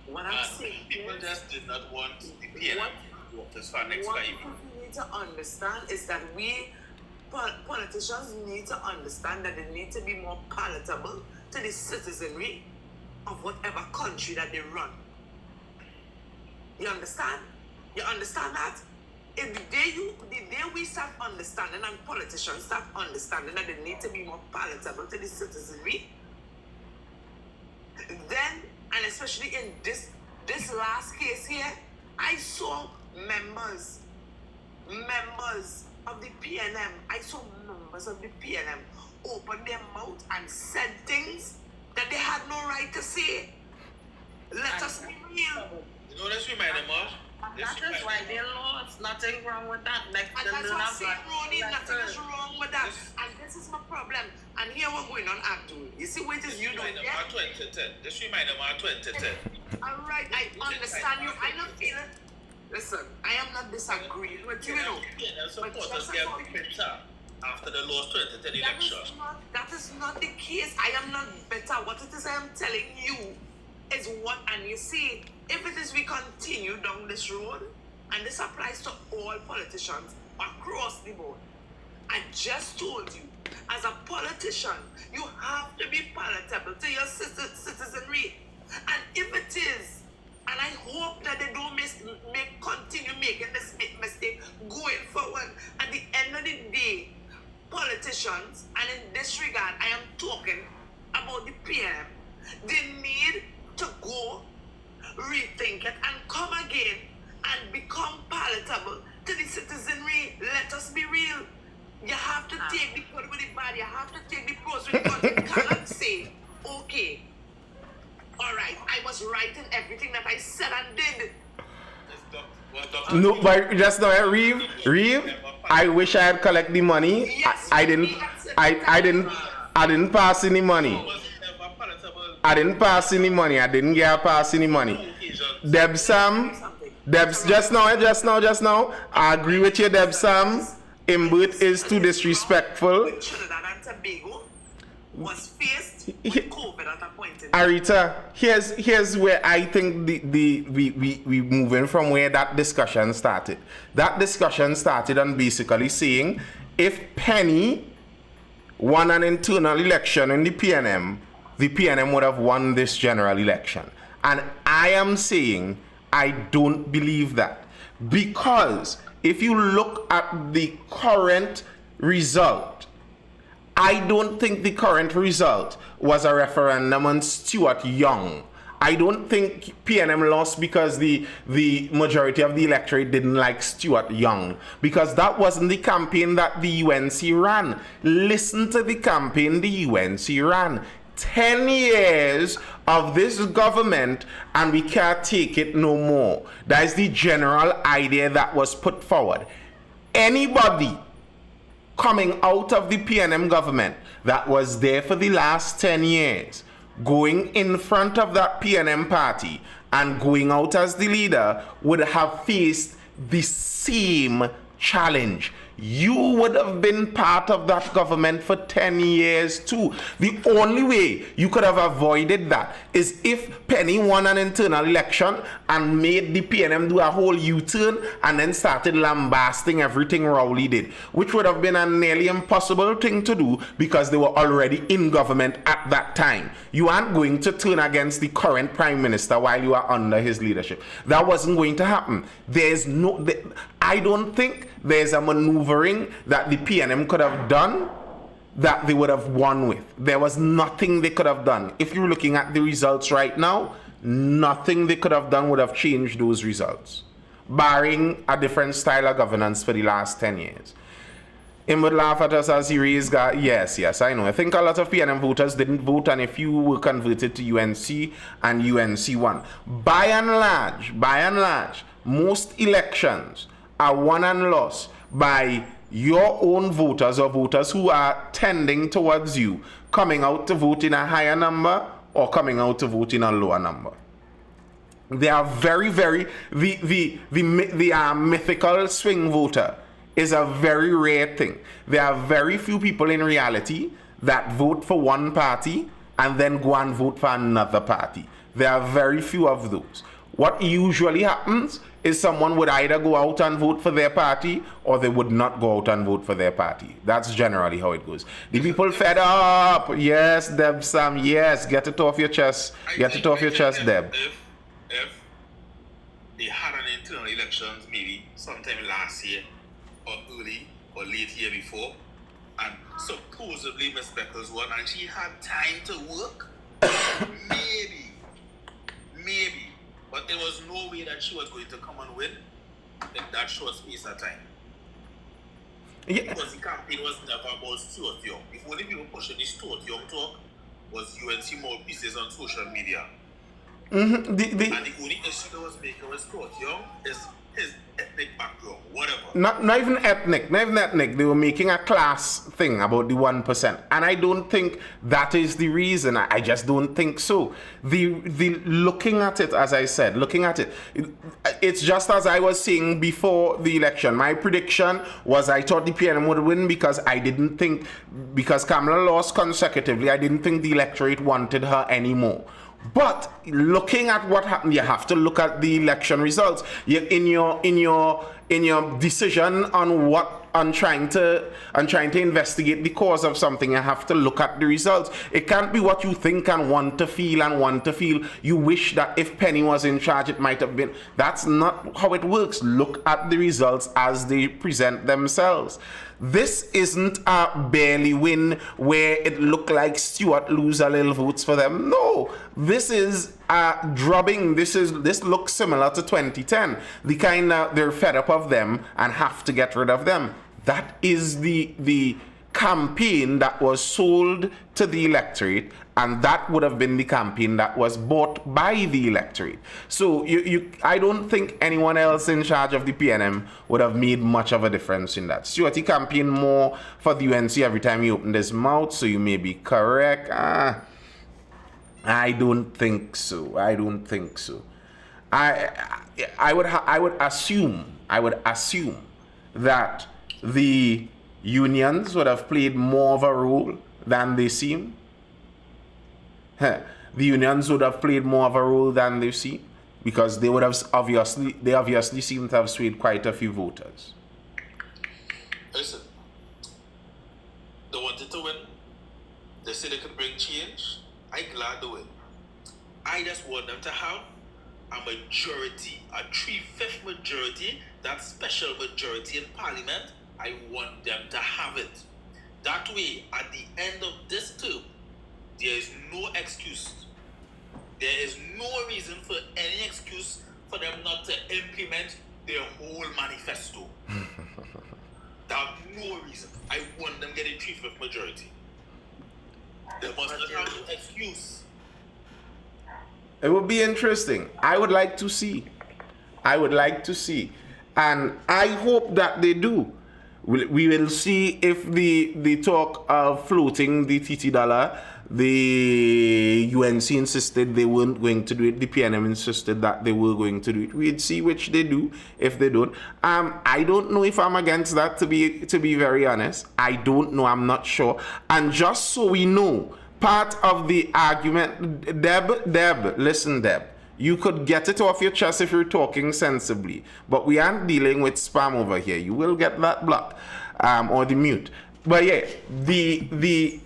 S4: What I'm saying
S3: people
S4: is,
S3: just did not want the PNM to office for next 5 years.
S4: What you need to understand is that we politicians need to understand that they need to be more palatable to the citizenry of whatever country that they run. You understand? You understand that? If the day we start understanding and politicians start understanding that they need to be more palatable to the citizenry, then, and especially in this last case here, I saw members of the PNM, open their mouth and said things that they had no right to say. Let us be real.
S3: You know, let's remind them of.
S2: That is why they lost. Nothing wrong with that. Like
S4: And that's what I'm saying, Ronnie, nothing is wrong with that. And this is my problem. And here we're going on Abdul. You see what it is you don't
S3: Remind them
S4: get?
S3: of 2010. Just remind them of 2010.
S4: All right, I understand you. I don't feel it. Listen, I am not disagreeing with you, you know.
S3: PNM
S4: But
S3: supporters
S4: just
S3: get
S4: about-
S3: bitter after the lost 2010 election.
S4: That is not the case. I am not better. What it is I am telling you is what, and you see, if it is we continue down this road, and this applies to all politicians across the board, I just told you, as a politician, you have to be palatable to your citizenry. And if it is, and I hope that they don't continue making this mistake going forward, at the end of the day, politicians, and in this regard, I am talking about the PM, they need to go rethink it and come again and become palatable to the citizenry. Let us be real. You have to take the good with the bad. You have to take the pros with the cons. You cannot say, okay, all right, I was right in everything that I said and did.
S1: No, but just now, Reeve, I wish I had collect the money.
S4: Yes,
S1: I didn't pass any money. I didn't pass any money. I didn't get pass any money. Deb Sam, just now. I agree with you, Deb Sam. Imbut is too disrespectful.
S4: Trinidad and Tobago was faced with COVID at a point in time.
S1: Arita, here's where I think we moving from where that discussion started. That discussion started on basically saying if Penny won an internal election in the PNM would have won this general election. And I am saying I don't believe that, because if you look at the current result, I don't think the current result was a referendum on Stuart Young. I don't think PNM lost because the majority of the electorate didn't like Stuart Young, because that wasn't the campaign that the UNC ran. Listen to the campaign the UNC ran. 10 years of this government and we can't take it no more. That is the general idea that was put forward. Anybody coming out of the PNM government that was there for the last 10 years, going in front of that PNM party and going out as the leader, would have faced the same challenge. You would have been part of that government for 10 years too. The only way you could have avoided that is if Penny won an internal election and made the PNM do a whole U-turn and then started lambasting everything Rowley did, which would have been a nearly impossible thing to do because they were already in government at that time. You aren't going to turn against the current prime minister while you are under his leadership. That wasn't going to happen. I don't think there's a maneuvering that the PNM could have done that they would have won with. There was nothing they could have done. If you're looking at the results right now, nothing they could have done would have changed those results, barring a different style of governance for the last 10 years. Him would laugh at us as he raised God. Yes, I know. I think a lot of PNM voters didn't vote, and if you were converted to UNC and UNC won. By and large, most elections are won and lost by your own voters or voters who are tending towards you coming out to vote in a higher number or coming out to vote in a lower number. They are very, the mythical swing voter is a very rare thing. There are very few people in reality that vote for one party and then go and vote for another party. There are very few of those. what usually happens is someone would either go out and vote for their party or they would not go out and vote for their party. That's generally how it goes. The people fed up. Yes, Deb Sam, yes. Get it off your chest. Get it off your chest, Deb.
S3: If they had an internal elections maybe sometime last year or early or late year before, and supposedly Miss Beckles won and she had time to work, maybe. But there was no way that she was going to come and win in that short space of time.
S1: Yeah.
S3: Because the campaign was never about Stuart Young. If only people pushing the Stuart Young talk was UNC more pieces on social media.
S1: Mm-hmm.
S3: And the only issue that was making with Stuart Young is his ethnic background, whatever.
S1: Not even ethnic. They were making a class thing about the 1%. And I don't think that is the reason. I just don't think so. The looking at it, as I said, it's just as I was saying before the election. My prediction was I thought the PNM would win because because Kamala lost consecutively, I didn't think the electorate wanted her anymore. But looking at what happened, you have to look at the election results. In your decision on trying to investigate the cause of something, you have to look at the results. It can't be what you think and want to feel. You wish that if Penny was in charge, it might have been. That's not how it works. Look at the results as they present themselves. This isn't a barely win where it looked like Stuart lose a little votes for them. No, this is a drubbing. This looks similar to 2010. The kind of they're fed up of them and have to get rid of them. That is the campaign that was sold to the electorate, and that would have been the campaign that was bought by the electorate. So I don't think anyone else in charge of the PNM would have made much of a difference in that. Stuart, he campaigned more for the UNC every time he opened his mouth, so you may be correct. I don't think so. I would assume that the unions would have played more of a role than they seem. The unions would have played more of a role than they seem, because they obviously seem to have swayed quite a few voters.
S3: Listen, they wanted to win. They said they could bring change. I'm glad to win. I just want them to have a majority, a 3/5 majority, that special majority in Parliament. I want them to have it. That way, at the end of this term, there is no excuse. There is no reason for any excuse for them not to implement their whole manifesto. There's no reason. I want them getting 3/5 majority. They must not have no excuse.
S1: It would be interesting. I would like to see. And I hope that they do. We will see if the talk of floating the TT dollar, the UNC insisted they weren't going to do it. The PNM insisted that they were going to do it. We'd see which they do, if they don't. I don't know if I'm against that, to be very honest. I don't know. I'm not sure. And just so we know, part of the argument, Deb, listen, Deb. You could get it off your chest if you're talking sensibly, but we aren't dealing with spam over here. You will get that block, or the mute. But yeah, the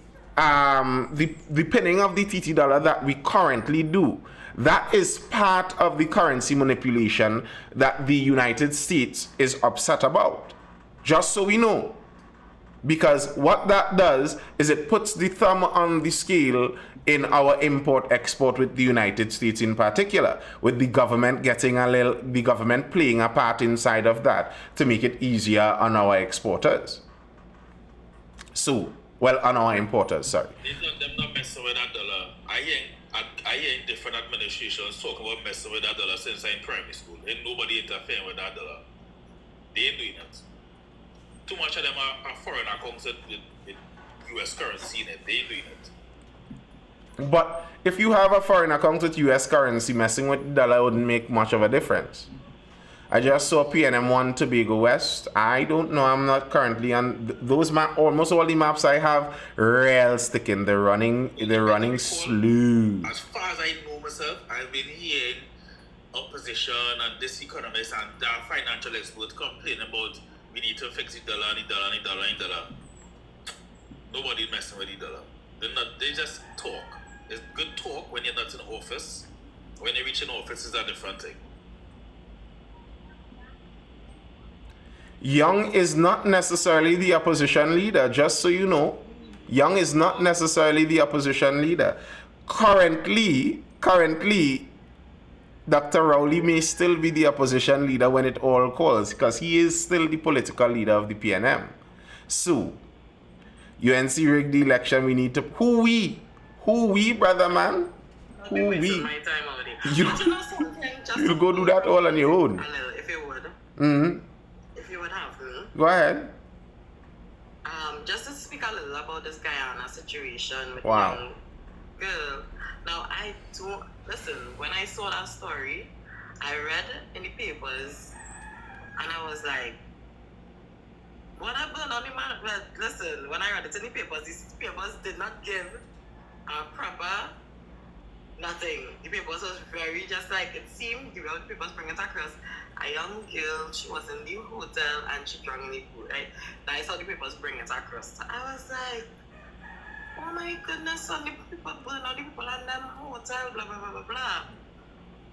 S1: pinning of the TT dollar that we currently do, that is part of the currency manipulation that the United States is upset about. Just so we know. Because what that does is it puts the thumb on the scale in our import-export with the United States in particular, with the government playing a part inside of that to make it easier on our exporters. On our importers, sorry.
S3: Them not messing with that dollar. I hear different administrations talk about messing with that dollar since I'm in primary school. Ain't nobody interfering with that dollar. They ain't doing it. Too much of them are foreign accounts with US currency in it. They ain't doing it.
S1: But if you have a foreign account with US currency, messing with the dollar wouldn't make much of a difference. I just saw PNM 1 Tobago West. I don't know. I'm not currently on those maps. Almost all the maps I have, rail sticking. They're running slow.
S3: As far as I know myself, I've been hearing opposition and this economist and that financial expert complain about we need to fix the dollar and the dollar and the dollar and the dollar. Nobody's messing with the dollar. They just talk. It's good talk when you're not in office. When you reach in office, it's a different thing.
S1: Young is not necessarily the opposition leader, just so you know. Young is not necessarily the opposition leader. Currently, Dr. Rowley may still be the opposition leader when it all calls, because he is still the political leader of the PNM. So, UNC rigged the election, we need to... Who we, brother man? Who we?
S2: My time already.
S1: You,
S2: But you know something? Just
S1: you'll go do that all on your own.
S2: a little, if you would.
S1: Mm-hmm.
S2: If you would have me.
S1: Go ahead.
S2: Just to speak a little about this Guyana situation with
S1: Wow.
S2: young girl. Now, I don't... Listen, when I saw that story, I read in the papers, and I was like, what happened on the man? But listen, when I read it in the papers, these papers did not give a proper nothing. The papers was very just like it seemed. The papers bring it across. A young girl, she was in the hotel and she drank in the pool, right? Now I saw the papers bring it across. I was like, oh my goodness, son, the people burn all the people in them hotel, blah, blah, blah, blah, blah.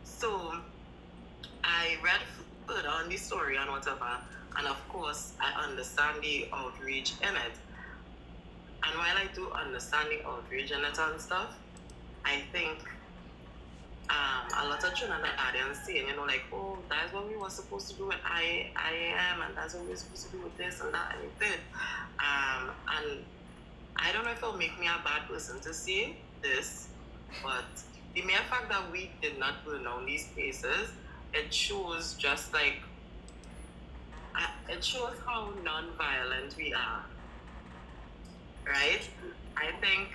S2: So I read further on the story and whatever, and of course, I understand the outrage in it. And while I do understand the outrage in it and stuff, I think a lot of Trinidadians saying, you know, like, oh, that's what we were supposed to do with IAM, and that's what we were supposed to do with this and that, and it did. And I don't know if it'll make me a bad person to say this, but the mere fact that we did not burn down these places, it shows just like, it shows how non-violent we are, right? I think,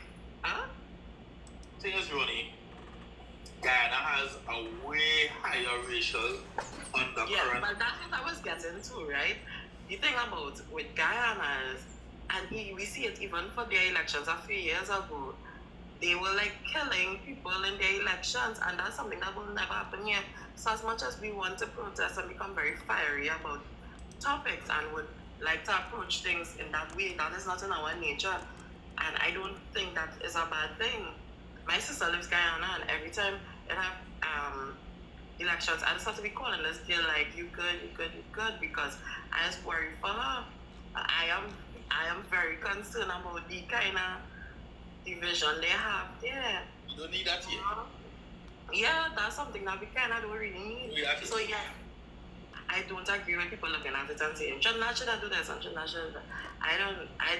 S3: Thing is, Ronnie, Guyana has a way higher racial undercurrent.
S2: Yeah, but that's what I was getting to, right? The thing about with Guyana is, and we see it even for their elections a few years ago, they were like killing people in their elections, and that's something that will never happen here. So as much as we want to protest and become very fiery about topics and would like to approach things in that way, that is not in our nature. And I don't think that is a bad thing. My sister lives Guyana, and every time it have elections, I just have to be calling this girl like, you good, because I just worry for her. I am very concerned about the kind of division they have there.
S3: You don't need that here.
S2: Yeah, that's something that we kind of don't really need.
S3: We have to-
S2: So yeah, I don't agree when people looking at it and saying, Trinidad should do this and Trinidad should do that. I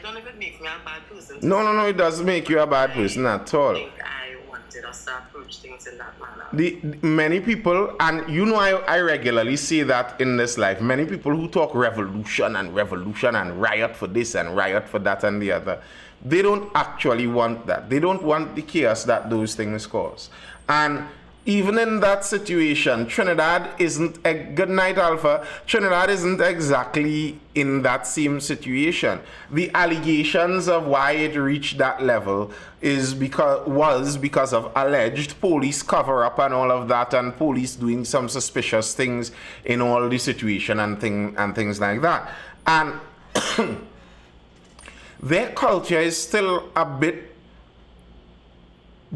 S2: don't know if it makes me a bad person.
S1: No, it doesn't make you a bad person at all.
S2: I think I wanted us to approach things in that manner.
S1: The many people, and you know, I regularly say that in this life, many people who talk revolution and riot for this and riot for that and the other, they don't actually want that. They don't want the chaos that those things cause. And even in that situation, Trinidad isn't a good night, Alpha. Trinidad isn't exactly in that same situation. The allegations of why it reached that level was because of alleged police cover-up and all of that, and police doing some suspicious things in all the situation and things like that. And their culture is still a bit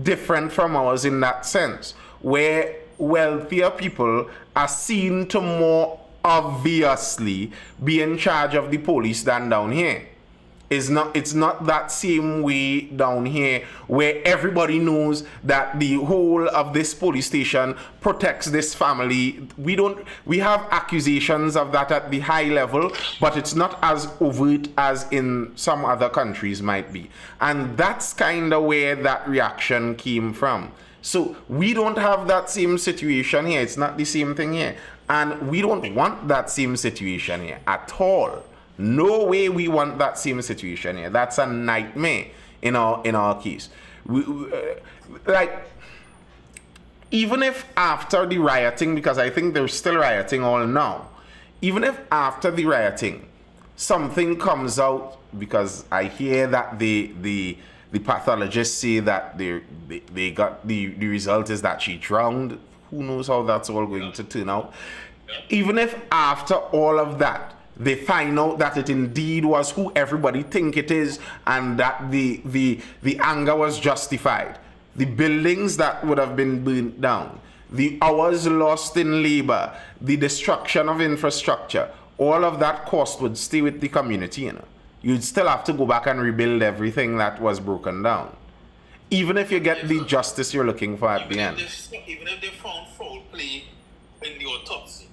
S1: different from ours in that sense, where wealthier people are seen to more obviously be in charge of the police than down here. It's not that same way down here where everybody knows that the whole of this police station protects this family. We have accusations of that at the high level, but it's not as overt as in some other countries might be. And that's kind of where that reaction came from. So we don't have that same situation here. It's not the same thing here. And we don't want that same situation here at all. No way we want that same situation here. That's a nightmare in our case. Like, even if after the rioting, because I think they're still rioting all now, even if after the rioting something comes out, because I hear that the pathologists say that they got the result is that she drowned. who knows how that's all going to turn out. Even if after all of that, they find out that it indeed was who everybody think it is, and that the anger was justified. The buildings that would have been burnt down, the hours lost in labor, the destruction of infrastructure, all of that cost would stay with the community, you know. You'd still have to go back and rebuild everything that was broken down. Even if you get the justice you're looking for at the end.
S3: Even if they found foul play in the autopsy,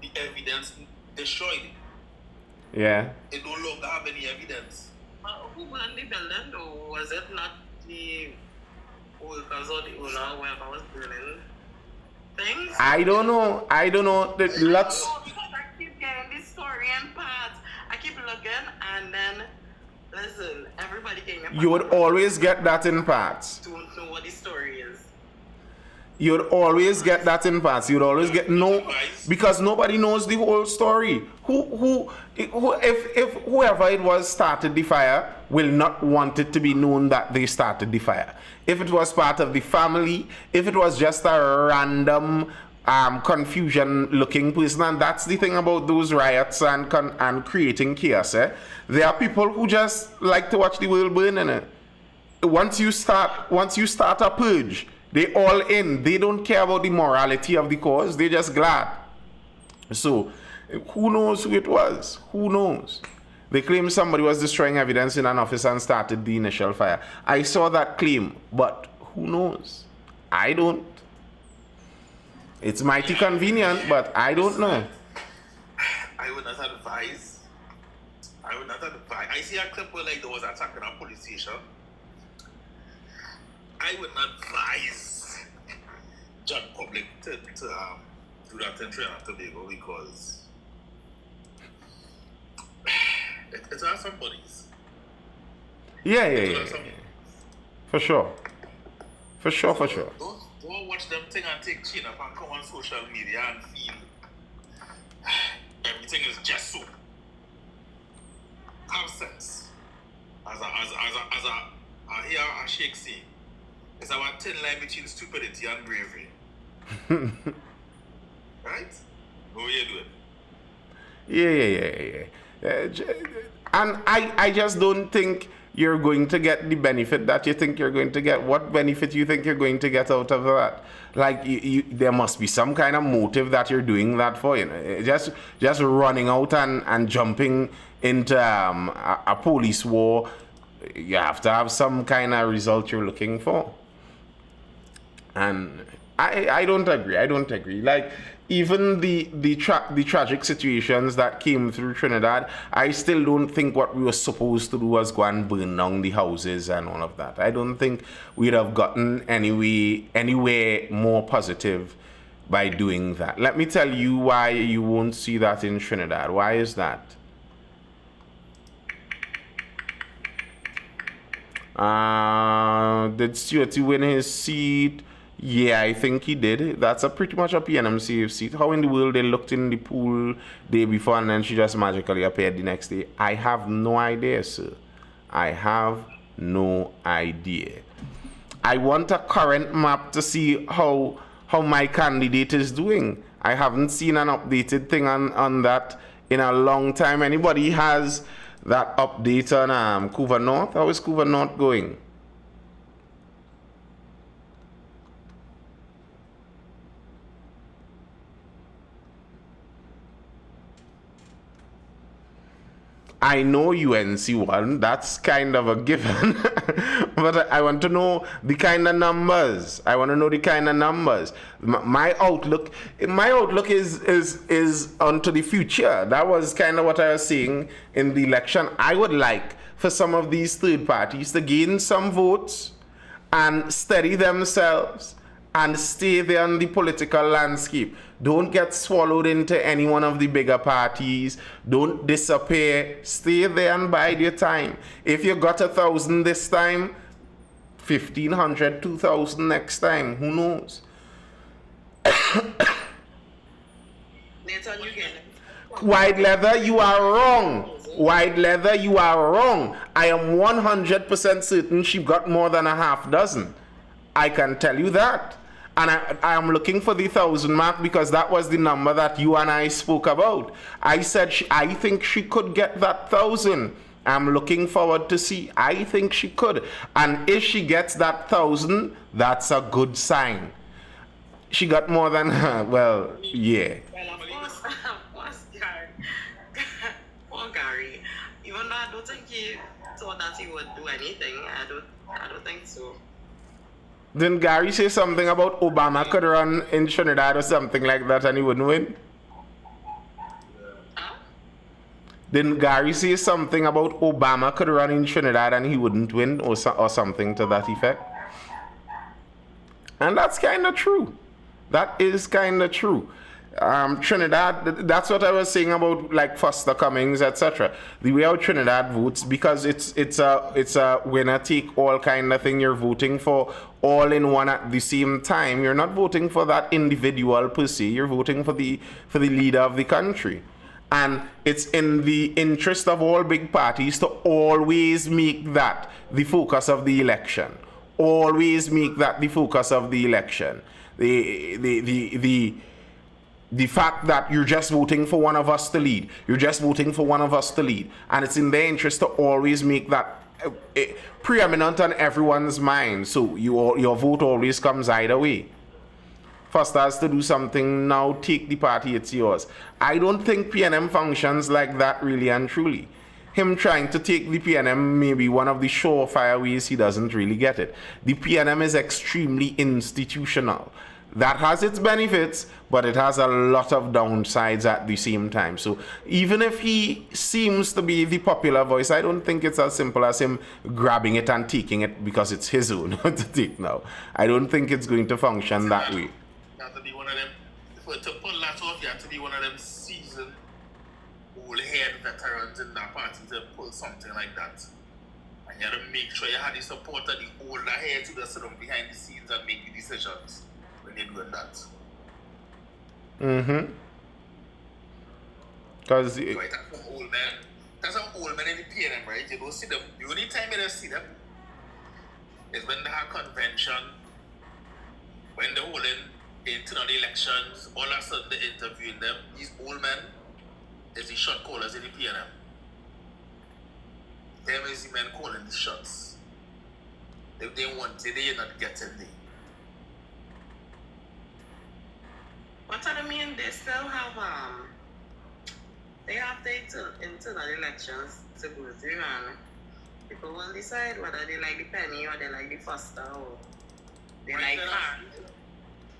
S3: the evidence destroyed it.
S1: Yeah.
S3: It no longer have any evidence.
S2: Who burned the building though? Was it not the workers or the owner, whoever was burning things?
S1: I don't know. Lots.
S2: No, because I keep getting this story in parts. I keep looking and then, listen, everybody getting
S1: You would always get that in parts.
S2: don't know what the story is.
S1: You'd always get that in parts. You'd always get because nobody knows the whole story. If whoever it was started the fire will not want it to be known that they started the fire. If it was part of the family, if it was just a random confusion-looking person, and that's the thing about those riots and creating chaos. There are people who just like to watch the world burn in it. Once you start a purge, they all in. They don't care about the morality of the cause. They're just glad. So, who knows who it was? Who knows? They claim somebody was destroying evidence in an office and started the initial fire. I saw that claim, but who knows? I don't. It's mighty convenient, but I don't know.
S3: I would not advise. I see a clip where like there was an attack in a police station. I would not advise John Public to do that in Trinidad and Tobago because it's our somebody's.
S1: Yeah. For sure.
S3: Don't watch them thing and take chin up and come on social media and feel everything is just so. Have sense. As I hear a sheikh say, it's about thin line between stupidity and bravery. Right? What are you doing?
S1: Yeah. And I just don't think you're going to get the benefit that you think you're going to get. What benefit you think you're going to get out of that? Like, there must be some kind of motive that you're doing that for, you know. Just running out and jumping into a police war. You have to have some kind of result you're looking for. And I don't agree. Like, even the tragic situations that came through Trinidad, I still don't think what we were supposed to do was go and burn down the houses and all of that. I don't think we'd have gotten anywhere more positive by doing that. Let me tell you why you won't see that in Trinidad. Why is that? Did Stuarty win his seat? Yeah, I think he did. That's pretty much a PNM safe seat. How in the world they looked in the pool day before and then she just magically appeared the next day? I have no idea, sir. I have no idea. I want a current map to see how my candidate is doing. I haven't seen an updated thing on that in a long time. Anybody has that update on Couva North? How is Couva North going? I know UNC won, that's kind of a given, but I want to know the kind of numbers. My outlook is onto the future. That was kind of what I was saying in the election. I would like for some of these third parties to gain some votes and steady themselves and stay there on the political landscape. Don't get swallowed into any one of the bigger parties. Don't disappear. Stay there and bide your time. If you got 1,000 this time, 1,500, 2,000 next time. Who knows?
S2: Nathan, you get it.
S1: White leather, you are wrong. White leather, you are wrong. I am 100% certain she got more than a half dozen. I can tell you that. And I am looking for the 1,000 mark because that was the number that you and I spoke about. I said I think she could get that 1,000. I'm looking forward to see. I think she could. And if she gets that 1,000, that's a good sign. She got more than her. Well, yeah.
S2: Well, of course, Gary. Poor Gary. Even though I don't think he thought that he would do anything, I don't think so.
S1: Didn't Gary say something about Obama could run in Trinidad or something like that and he wouldn't win?
S2: Huh?
S1: Didn't Gary say something about Obama could run in Trinidad and he wouldn't win or something to that effect? And that's kind of true. That is kind of true. Trinidad, that's what I was saying about like Foster Cummings, etc. The way how Trinidad votes, because it's a winner take all kind of thing. You're voting for all in one at the same time. You're not voting for that individual per se. You're voting for the leader of the country. And it's in the interest of all big parties to always make that the focus of the election. Always make that the focus of the election. The fact that you're just voting for one of us to lead. You're just voting for one of us to lead. And it's in their interest to always make that preeminent on everyone's mind. So your vote always comes either way. First has to do something, now take the party, it's yours. I don't think PNM functions like that really and truly. Him trying to take the PNM may be one of the surefire ways he doesn't really get it. The PNM is extremely institutional. That has its benefits, but it has a lot of downsides at the same time. So even if he seems to be the popular voice, I don't think it's as simple as him grabbing it and taking it because it's his own to take now. I don't think it's going to function that way.
S3: You have to be one of them, to pull that off, you have to be one of them seasoned, old-head veterans in that party to pull something like that. And you have to make sure you have the support of the older heads who just sit down behind the scenes and make the decisions. When you're doing that.
S1: Because
S3: right, that's some old man. That's some old man in the PNM, right? You don't see them. The only time you don't see them is when they have convention, when they're holding internal elections, all of a sudden they're interviewing them. These old men is the shot callers in the PNM. Them is the men calling the shots. If they want it, they're not getting it.
S2: What I mean, they still have they have the internal elections to go through, and people will decide whether they like the penny or they like the Foster or they
S3: Right
S2: like
S3: now,
S2: Farm.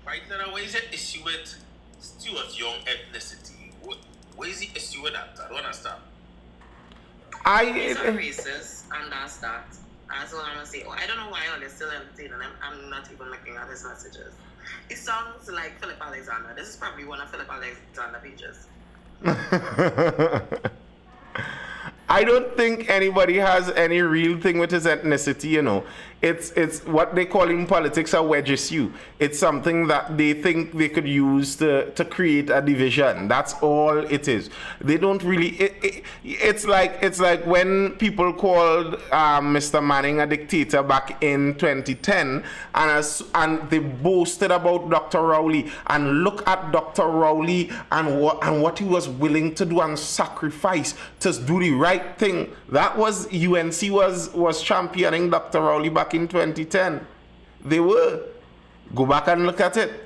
S3: right now, what is the issue with Stuart Young ethnicity? What is the issue with that? I don't understand.
S2: He's a racist, and that's that. That's all I'm gonna say. Oh, I don't know why they're still entertaining him. I'm not even looking at his messages. It sounds like Philip Alexander. This is probably one of Philip Alexander pages.
S1: I don't think anybody has any real thing with his ethnicity, you know. It's what they call in politics a wedge issue. It's something that they think they could use to create a division. That's all it is. They don't really. It's like when people called Mr. Manning a dictator back in 2010, and they boasted about Dr. Rowley, and look at Dr. Rowley and what he was willing to do and sacrifice to do the right thing. That was UNC was championing Dr. Rowley back in 2010. They were. Go back and look at it.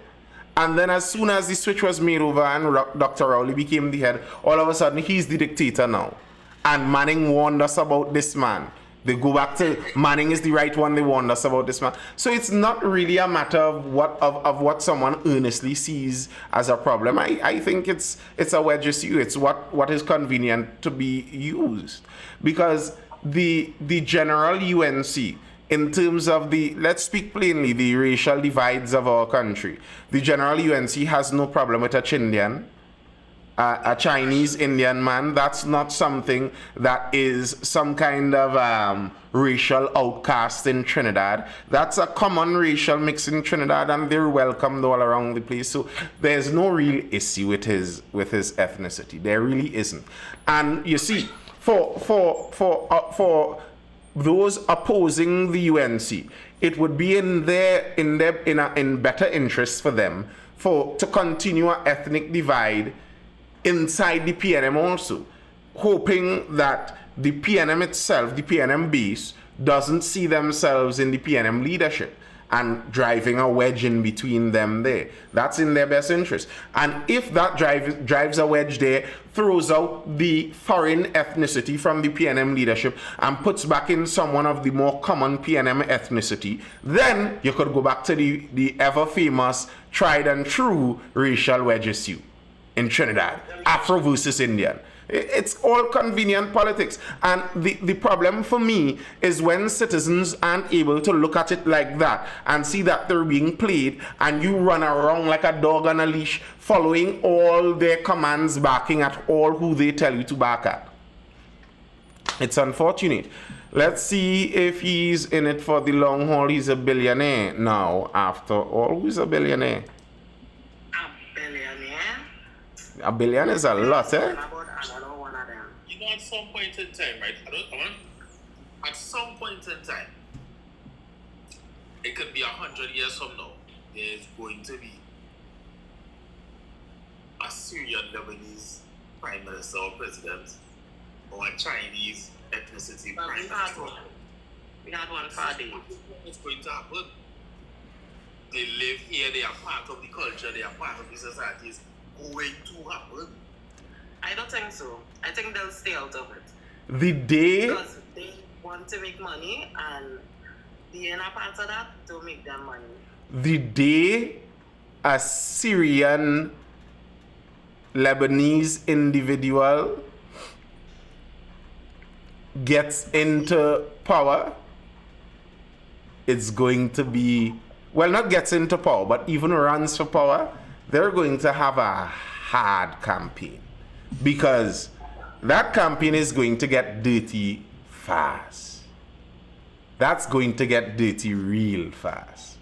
S1: And then as soon as the switch was made over and Dr. Rowley became the head, all of a sudden he's the dictator now. And Manning warned us about this man. They go back to Manning is the right one, they warned us about this man. So it's not really a matter of what someone earnestly sees as a problem. I think it's a wedge issue. It's what is convenient to be used. Because the general UNC, in terms of let's speak plainly, the racial divides of our country, the general UNC has no problem with a Chindian, a Chinese Indian man. That's not something that is some kind of racial outcast in Trinidad. That's a common racial mix in Trinidad, and they're welcomed all around the place. So there's no real issue with his ethnicity. There really isn't. And you see, for those opposing the UNC, it would be in better interest for them to continue an ethnic divide inside the PNM also, hoping that the PNM itself, the PNM base, doesn't see themselves in the PNM leadership and driving a wedge in between them there. That's in their best interest. And if that drives a wedge there, throws out the foreign ethnicity from the PNM leadership and puts back in someone of the more common PNM ethnicity, then you could go back to the ever famous, tried and true racial wedge issue in Trinidad, Afro versus Indian. It's all convenient politics. And the problem for me is when citizens aren't able to look at it like that and see that they're being played, and you run around like a dog on a leash following all their commands, barking at all who they tell you to bark at. It's unfortunate. Let's see if he's in it for the long haul. He's a billionaire now, after all. Who's a billionaire? A billion is a lot, eh?
S3: You know, at some point in time, right? At some point in time, it could be 100 years from now, there's going to be a Syrian Lebanese prime minister or president, or a Chinese ethnicity prime minister.
S2: We had one Friday.
S3: It's going to happen. They live here, they are part of the culture, they are part of the societies. Going to happen?
S2: I don't think so. I think they'll stay out of it.
S1: The day...
S2: Because they want to make money, and the inner part of that to make them money.
S1: The day a Syrian Lebanese individual gets into power, it's going to be, well, not gets into power, but even runs for power, they're going to have a hard campaign, because that campaign is going to get dirty fast. That's going to get dirty real fast.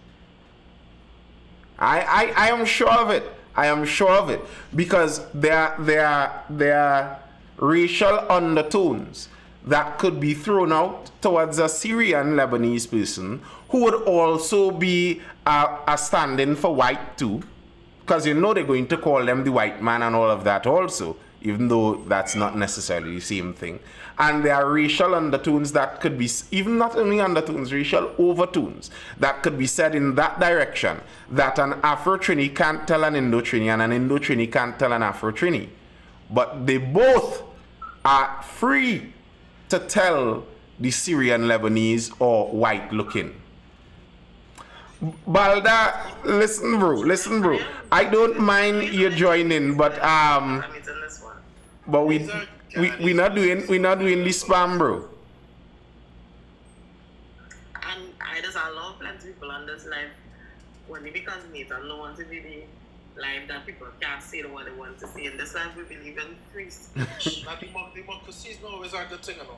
S1: I am sure of it. I am sure of it, because there are racial undertones that could be thrown out towards a Syrian Lebanese person who would also be a stand-in for white too. Because you know they're going to call them the white man and all of that also, even though that's not necessarily the same thing. And there are racial undertones that could be, even not only undertones, racial overtones that could be said in that direction, that an Afro-Trini can't tell an Indo-Trini and an Indo-Trini can't tell an Afro-Trini. But they both are free to tell the Syrian Lebanese or white looking. Balda, listen bro. I don't mind you joining, but we not doing the spam, bro.
S2: And I just allow plenty of people on this life when they become mate and no one to be the life that people can't say what they want to say. In this life we believe in free speech.
S3: But democracy is not always a good thing, you know.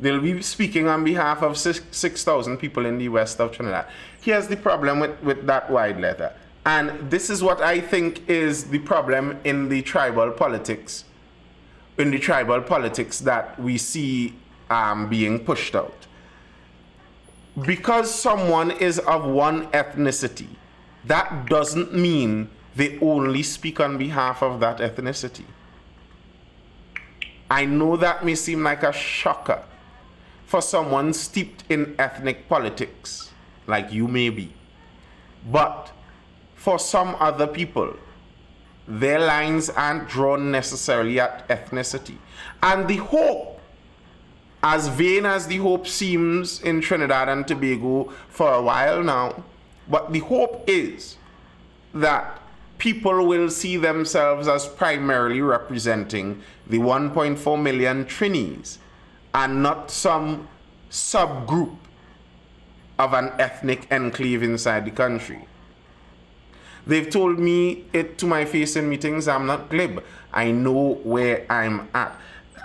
S1: They'll be speaking on behalf of 6,000 people in the west of Trinidad. Here's the problem with that wide letter. And this is what I think is the problem in the tribal politics. In the tribal politics that we see being pushed out. Because someone is of one ethnicity, that doesn't mean they only speak on behalf of that ethnicity. I know that may seem like a shocker for someone steeped in ethnic politics, like you may be. But for some other people, their lines aren't drawn necessarily at ethnicity. And the hope, as vain as the hope seems in Trinidad and Tobago for a while now, but the hope is that people will see themselves as primarily representing the 1.4 million Trinis, and not some subgroup of an ethnic enclave inside the country. They've told me it to my face in meetings. I'm not glib. I know where I'm at.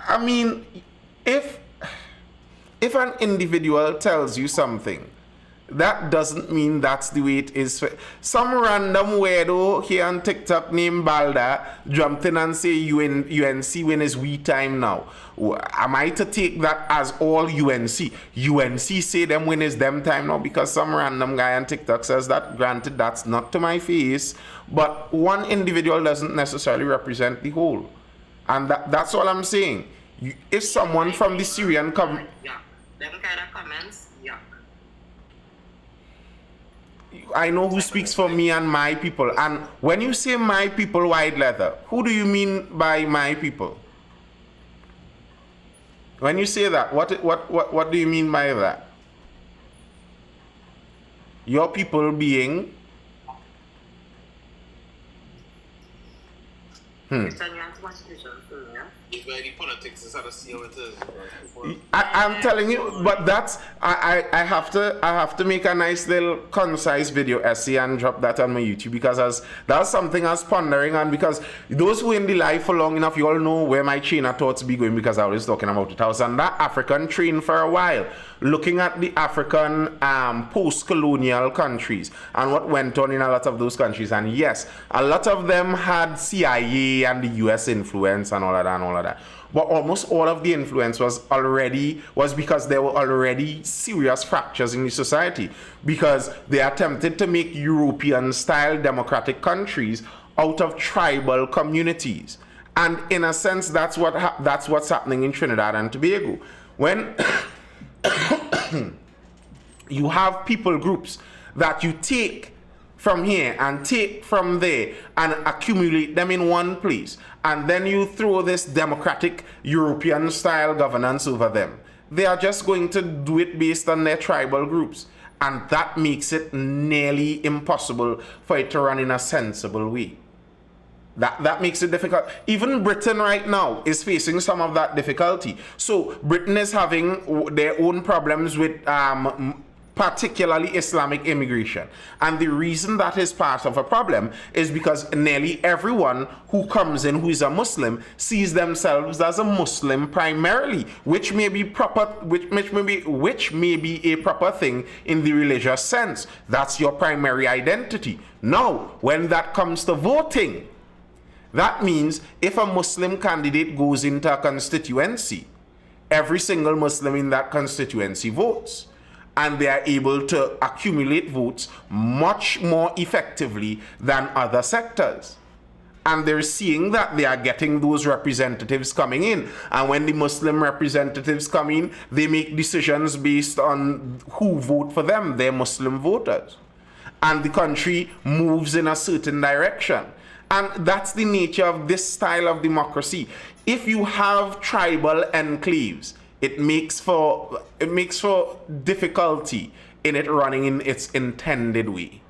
S1: I mean, if an individual tells you something that doesn't mean that's the way it is. Some random weirdo here on TikTok named Balda jumped in and say UNC win is we time now. Am I to take that as all UNC? UNC say them win is them time now because some random guy on TikTok says that. Granted, that's not to my face, but one individual doesn't necessarily represent the whole. And that's all I'm saying. If someone from the Syrian
S2: Yeah, them kind of comments, yeah.
S1: I know who speaks for me and my people. And when you say my people, White Leather, who do you mean by my people? When you say that, what do you mean by that? Your people being?
S3: It's where the politics is how to see how it is.
S1: I'm telling you, but that's I have to make a nice little concise video essay and drop that on my YouTube because that's something I was pondering on, because those who in the life for long enough, you all know where my chain of thoughts be going, because I was talking about it. I was on that African train for a while, looking at the African post-colonial countries and what went on in a lot of those countries. And yes, a lot of them had CIA and the US influence and all of that. But almost all of the influence was because there were already serious fractures in the society, because they attempted to make European-style democratic countries out of tribal communities. And in a sense, that's what's happening in Trinidad and Tobago. When you have people groups that you take from here and take from there and accumulate them in one place, and then you throw this democratic European style governance over them, they are just going to do it based on their tribal groups, and that makes it nearly impossible for it to run in a sensible way. That makes it difficult. Even Britain right now is facing some of that difficulty. So Britain is having their own problems with particularly Islamic immigration. And the reason that is part of a problem is because nearly everyone who comes in who is a Muslim sees themselves as a Muslim primarily, which may be a proper thing in the religious sense. That's your primary identity. Now, when that comes to voting, that means if a Muslim candidate goes into a constituency, every single Muslim in that constituency votes. And they are able to accumulate votes much more effectively than other sectors. And they're seeing that they are getting those representatives coming in. And when the Muslim representatives come in, they make decisions based on who vote for them, their Muslim voters. And the country moves in a certain direction. And that's the nature of this style of democracy. If you have tribal enclaves, it makes for difficulty in it running in its intended way.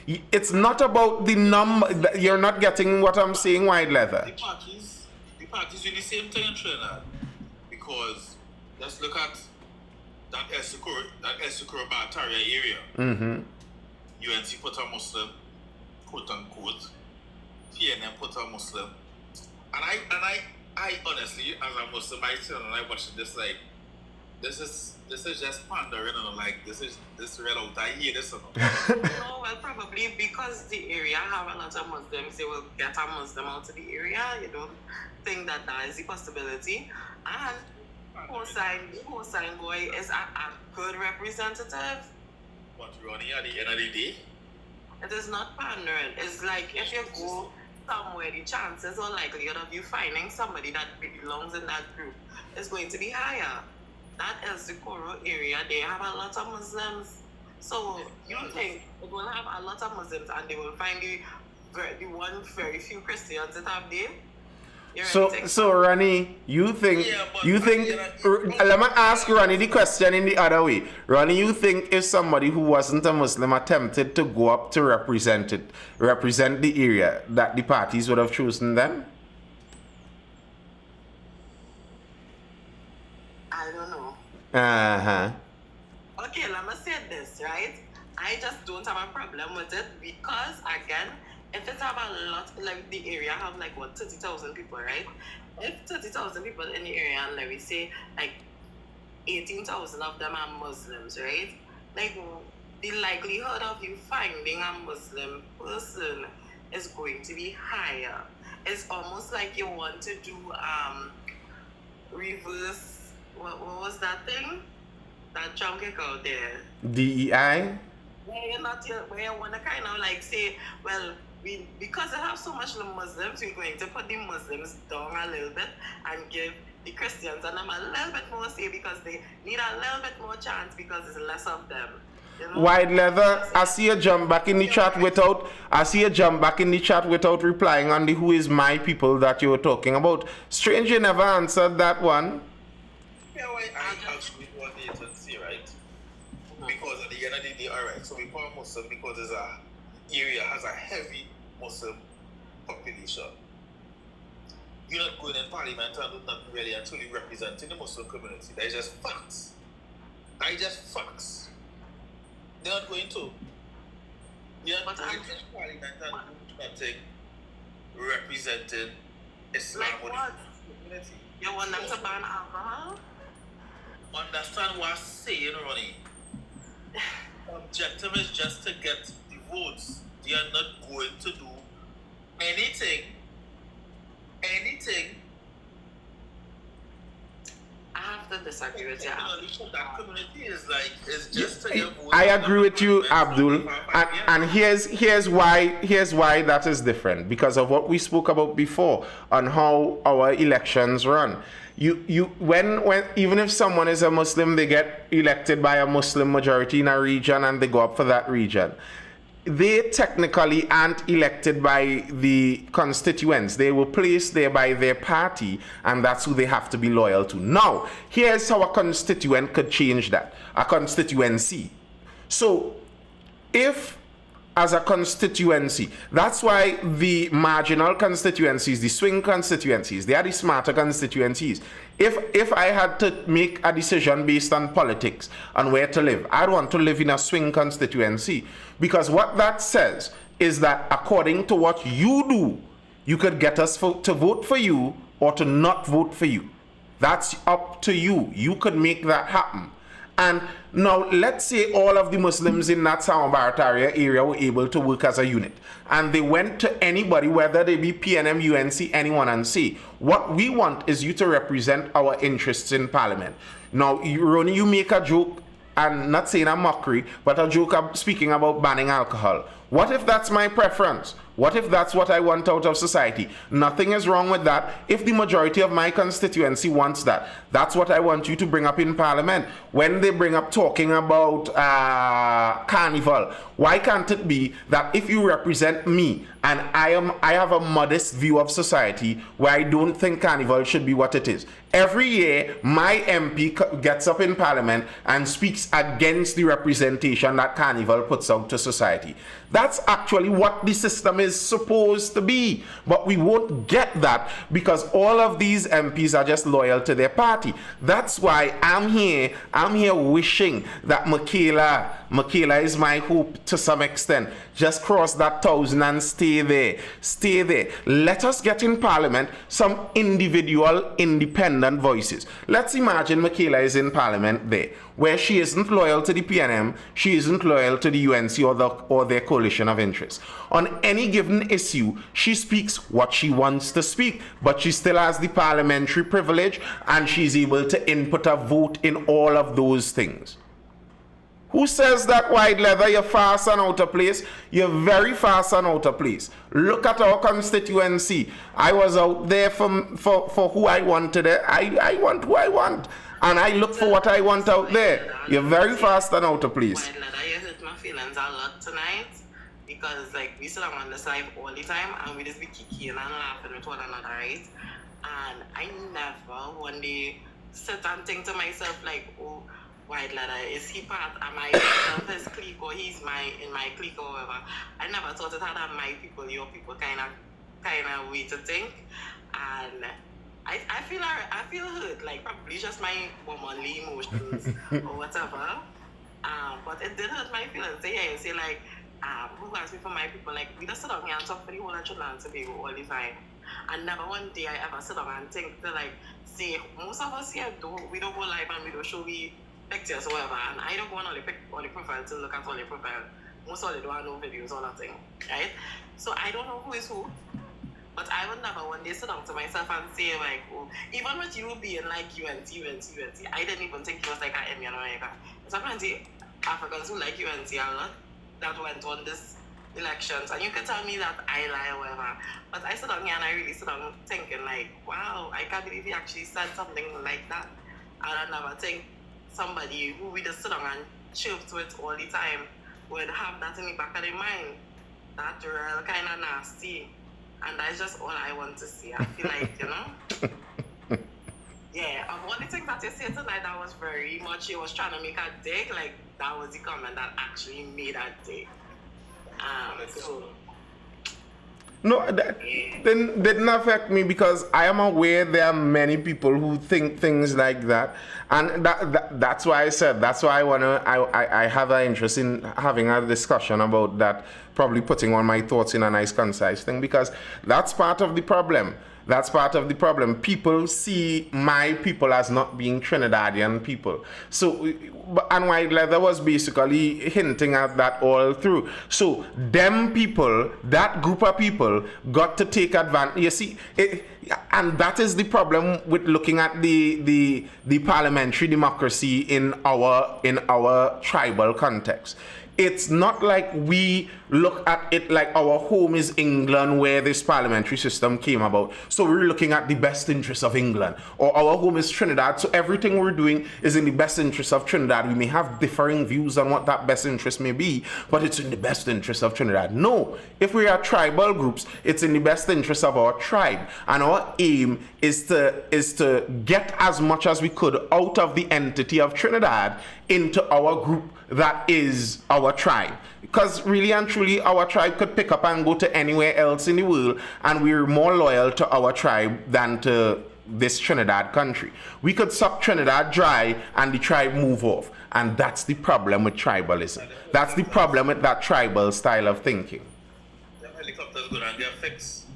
S1: It's not about the number. You're not getting what I'm saying, White Leather.
S3: The parties do the same thing in Trinidad, because let's look at that El Socorro Barataria area. UNC put a Muslim, quote unquote. PNM put a Muslim, and I honestly, as a Muslim, I sit and I watch this like, this is just pandering, and like this real out. I hear this.
S2: No, well, probably because the area have a lot of Muslims, they will get a Muslim out of the area. You don't think that is the possibility? And Hossein boy is a good representative.
S3: But Ronnie, at the end of the day,
S2: it is not pandering. It's like if you go somewhere, the chances or likelihood of you finding somebody that belongs in that group is going to be higher. That is the Koro area. They have a lot of Muslims. So you think it will have a lot of Muslims and they will find the very few Christians that have there?
S1: So Ronnie, you think let me ask Ronnie the question in the other way. Ronnie, you think if somebody who wasn't a Muslim attempted to go up to represent the area, that the parties would have chosen them?
S2: I don't know.
S1: Uh-huh.
S2: Okay, let me say this, right? I just don't have a problem with it because, again, if it have a lot, like the area have like what, 30,000 people, right? If 30,000 people in the area, and let me say like 18,000 of them are Muslims, right? Like, the likelihood of you finding a Muslim person is going to be higher. It's almost like you want to do reverse, what was that thing? That Trump kick out there.
S1: DEI?
S2: Where you want to kind of like say, well, because they have so much Muslims, we're going to put the Muslims down a little bit and give the Christians and them a little bit more say because they need a little bit more chance because there's less of them. You know?
S1: White leather, I see a jump back in the chat without replying on the who is my people that you were talking about. Strange you never answered that one.
S3: Yeah, well, I actually want to see, right? Because at the end of the day, alright, so we call Muslim because there's a area has a heavy Muslim population. You're not going in parliament and do nothing really until you representing the Muslim community. That is just facts. They're not going to. You're not going to parliament and do nothing representing Islam
S2: Like
S3: or
S2: what?
S3: the community.
S2: You want them to ban alcohol?
S3: Understand what I'm saying, Ronnie. Objective is just to get the votes. They are not going to do anything.
S2: I have to disagree with you.
S3: That community is like is just to get votes.
S1: I agree with you, Abdul, and here's why that is different because of what we spoke about before on how our elections run. When even if someone is a Muslim, they get elected by a Muslim majority in a region and they go up for that region. They technically aren't elected by the constituents. They were placed there by their party, and that's who they have to be loyal to. Now, here's how a constituent could change that. A constituency. So, if as a constituency, that's why the marginal constituencies, the swing constituencies, they are the smarter constituencies. If I had to make a decision based on politics and where to live, I'd want to live in a swing constituency because what that says is that according to what you do, you could get us to vote for you or to not vote for you. That's up to you. You could make that happen. And now, let's say all of the Muslims in that Samar-Barataria area were able to work as a unit. And they went to anybody, whether they be PNM, UNC, anyone, and say, what we want is you to represent our interests in Parliament. Now, Ronnie, you make a joke, and not saying a mockery, but a joke of speaking about banning alcohol. What if that's my preference? What if that's what I want out of society? Nothing is wrong with that. If the majority of my constituency wants that, that's what I want you to bring up in Parliament. When they bring up talking about carnival, why can't it be that if you represent me and I have a modest view of society where I don't think carnival should be what it is? Every year, my MP gets up in Parliament and speaks against the representation that carnival puts out to society. That's actually what the system is supposed to be. But we won't get that because all of these MPs are just loyal to their party. That's why I'm here wishing that Michaela is my hope to some extent. Just cross that 1,000 and stay there. Stay there. Let us get in Parliament some individual independent voices. Let's imagine Michaela is in Parliament there, where she isn't loyal to the PNM, she isn't loyal to the UNC or their coalition of interests. On any given issue, she speaks what she wants to speak, but she still has the parliamentary privilege and she's able to input a vote in all of those things. Who says that, White Leather? You're fast and out of place. You're very fast and out of place. Look at our constituency. I was out there for who I wanted. I want who I want. And I look for what I want out there. You're very fast and out of place.
S2: White Leather, you hurt my feelings a lot tonight. Because like we sit on this live all the time and we just be kicking and laughing with one another, right? And I never one day sit and think to myself like, oh, White Leather, is he part am I of his clique or he's in my clique or whatever. I never thought it had a my people, your people kind of way to think. And I feel hurt, like probably just my womanly emotions or whatever. But it did hurt my feelings. So yeah, you say like who asked me for my people, like we just sit down here and talk for the whole of Trinidad and Tobago all the time. And never one day I ever sit down and think to like say most of us here we don't go live and we don't show we pictures or whatever. And I don't go on all the profile to look at all the profile. Most of them don't know videos or nothing, right? So I don't know who is who. But I would never one day sit down to myself and say like, oh, even with you being like UNC, I didn't even think it was like an Indian America. There's plenty Africans who like UNC a lot that went on this elections, and you can tell me that I lie or whatever. But I sit down here and I really sit down thinking like, wow, I can't believe he actually said something like that. And I never think somebody who we just sit down and chirps with all the time would have that in the back of their mind. That real kind of nasty. And that's just all I want to see. I feel like, you know. Yeah, of all the things that you said tonight, that was very much, you was trying to make a dig, like that was the comment that actually made a dig. So
S1: No, that didn't affect me because I am aware there are many people who think things like that, and that's why I said that's why I have an interest in having a discussion about that, probably putting on my thoughts in a nice concise thing, because that's part of the problem. That's part of the problem. People see my people as not being Trinidadian people. So, and White Leather was basically hinting at that all through. So, them people, that group of people, got to take advantage. You see, and that is the problem with looking at the parliamentary democracy in our tribal context. It's not like we look at it like our home is England, where this parliamentary system came about. So we're looking at the best interests of England. Or our home is Trinidad, so everything we're doing is in the best interest of Trinidad. We may have differing views on what that best interest may be, but it's in the best interest of Trinidad. No, if we are tribal groups, it's in the best interest of our tribe. And our aim is to get as much as we could out of the entity of Trinidad into our group that is our tribe. Because really and truly, our tribe could pick up and go to anywhere else in the world, and we're more loyal to our tribe than to this Trinidad country. We could suck Trinidad dry and the tribe move off. And that's the problem with tribalism. That's the problem with that tribal style of thinking.
S3: The helicopters go and get fixed.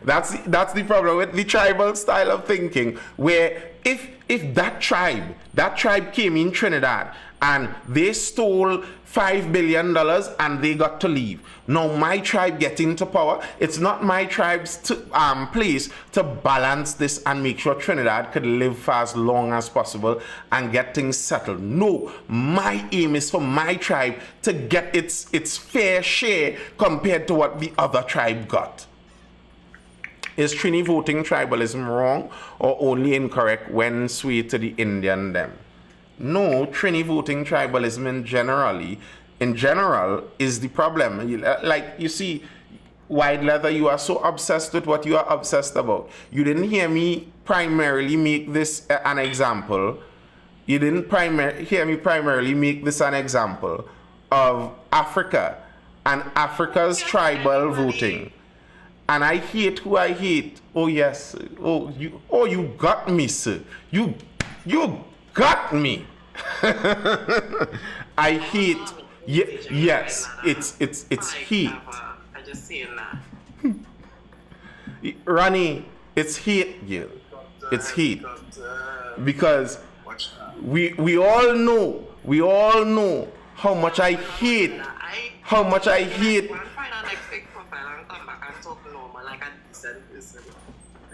S1: That's the problem with the tribal style of thinking, where if that tribe came in Trinidad and they stole $5 billion and they got to leave. Now my tribe get into power. It's not my tribe's place to balance this and make sure Trinidad could live for as long as possible and get things settled. No, my aim is for my tribe to get its fair share compared to what the other tribe got. Is Trini voting tribalism wrong or only incorrect when swayed to the Indian them? No, Trini voting tribalism in general is the problem. Like you see, White Leather, you are so obsessed with what you are obsessed about. You didn't hear me primarily make this an example. You didn't hear me primarily make this an example of Africa and Africa's tribal voting. And I hate who I hate. Oh yes. Oh you got me, sir. You got me. I hate. Yes, it's hate.
S2: I just saying that.
S1: Ronnie, it's hate, you. It's hate. Because we all know how much I hate. How much I hate.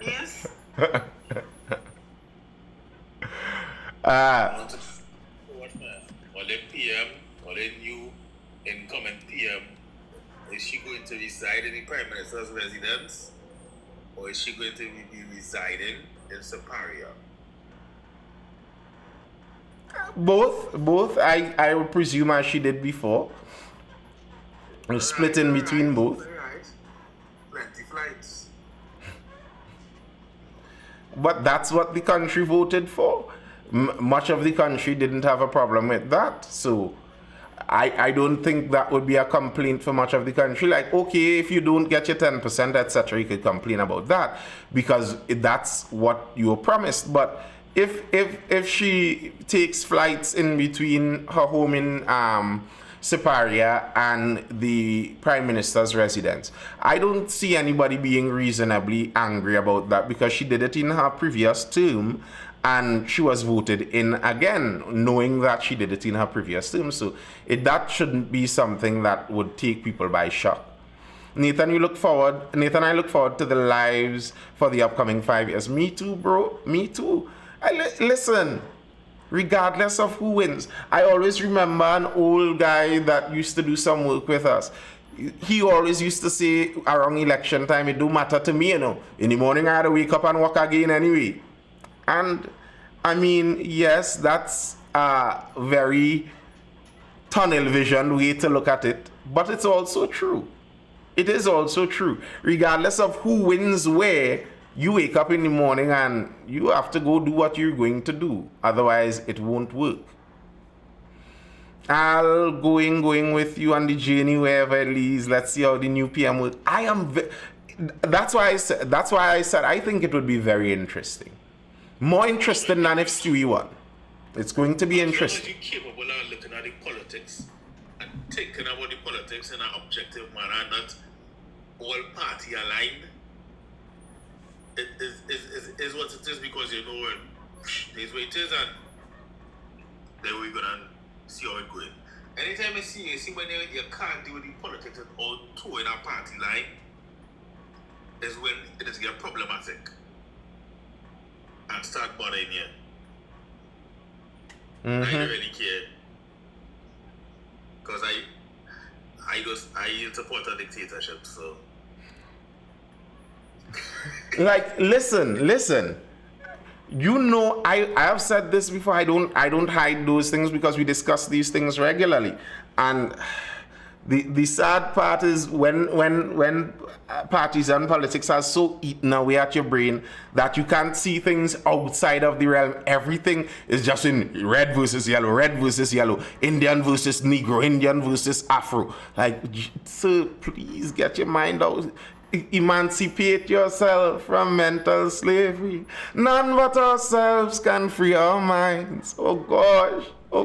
S2: Yes.
S3: Or the PM, or the new incoming PM, is she going to reside in the Prime Minister's residence, or is she going to be residing in Superior?
S1: Both. I would presume, as she did before. Split in between both.
S3: Right. Plenty flights.
S1: But that's what the country voted for. Much of the country didn't have a problem with that. So I don't think that would be a complaint for much of the country. Like, okay, if you don't get your 10%, etc., you could complain about that because that's what you were promised. But if she takes flights in between her home Siparia and the Prime Minister's residence. I don't see anybody being reasonably angry about that because she did it in her previous term and she was voted in again, knowing that she did it in her previous term. So that shouldn't be something that would take people by shock. Nathan, I look forward to the lives for the upcoming 5 years. Me too, bro. Me too. Listen, regardless of who wins, I always remember an old guy that used to do some work with us. He always used to say around election time, it don't matter to me, you know. In the morning, I had to wake up and work again anyway. And I mean, yes, that's a very tunnel vision way to look at it, but it's also true. It is also true. Regardless of who wins where, you wake up in the morning and you have to go do what you're going to do. Otherwise, it won't work. I'll going with you on the journey wherever it leads. Let's see how the new PM works. That's why I said I think it would be very interesting. More interesting than if Stewie won. It's going to be interesting.
S3: As long as you're capable of looking at the politics and thinking about the politics in an objective manner, not all party aligned, it is what it is, because you know there's what it is, and then we're gonna see how it going. Anytime you see when you can't deal with the politics at all two in a party line, is when it is get problematic and start bothering you. I don't really care, because I support a dictatorship, so.
S1: Like, listen. You know, I have said this before. I don't hide those things because we discuss these things regularly. And the sad part is when parties and politics are so eaten away at your brain that you can't see things outside of the realm. Everything is just in red versus yellow, Indian versus Negro, Indian versus Afro. Like, so please get your mind out. Emancipate yourself from mental slavery. None but ourselves can free our minds. Oh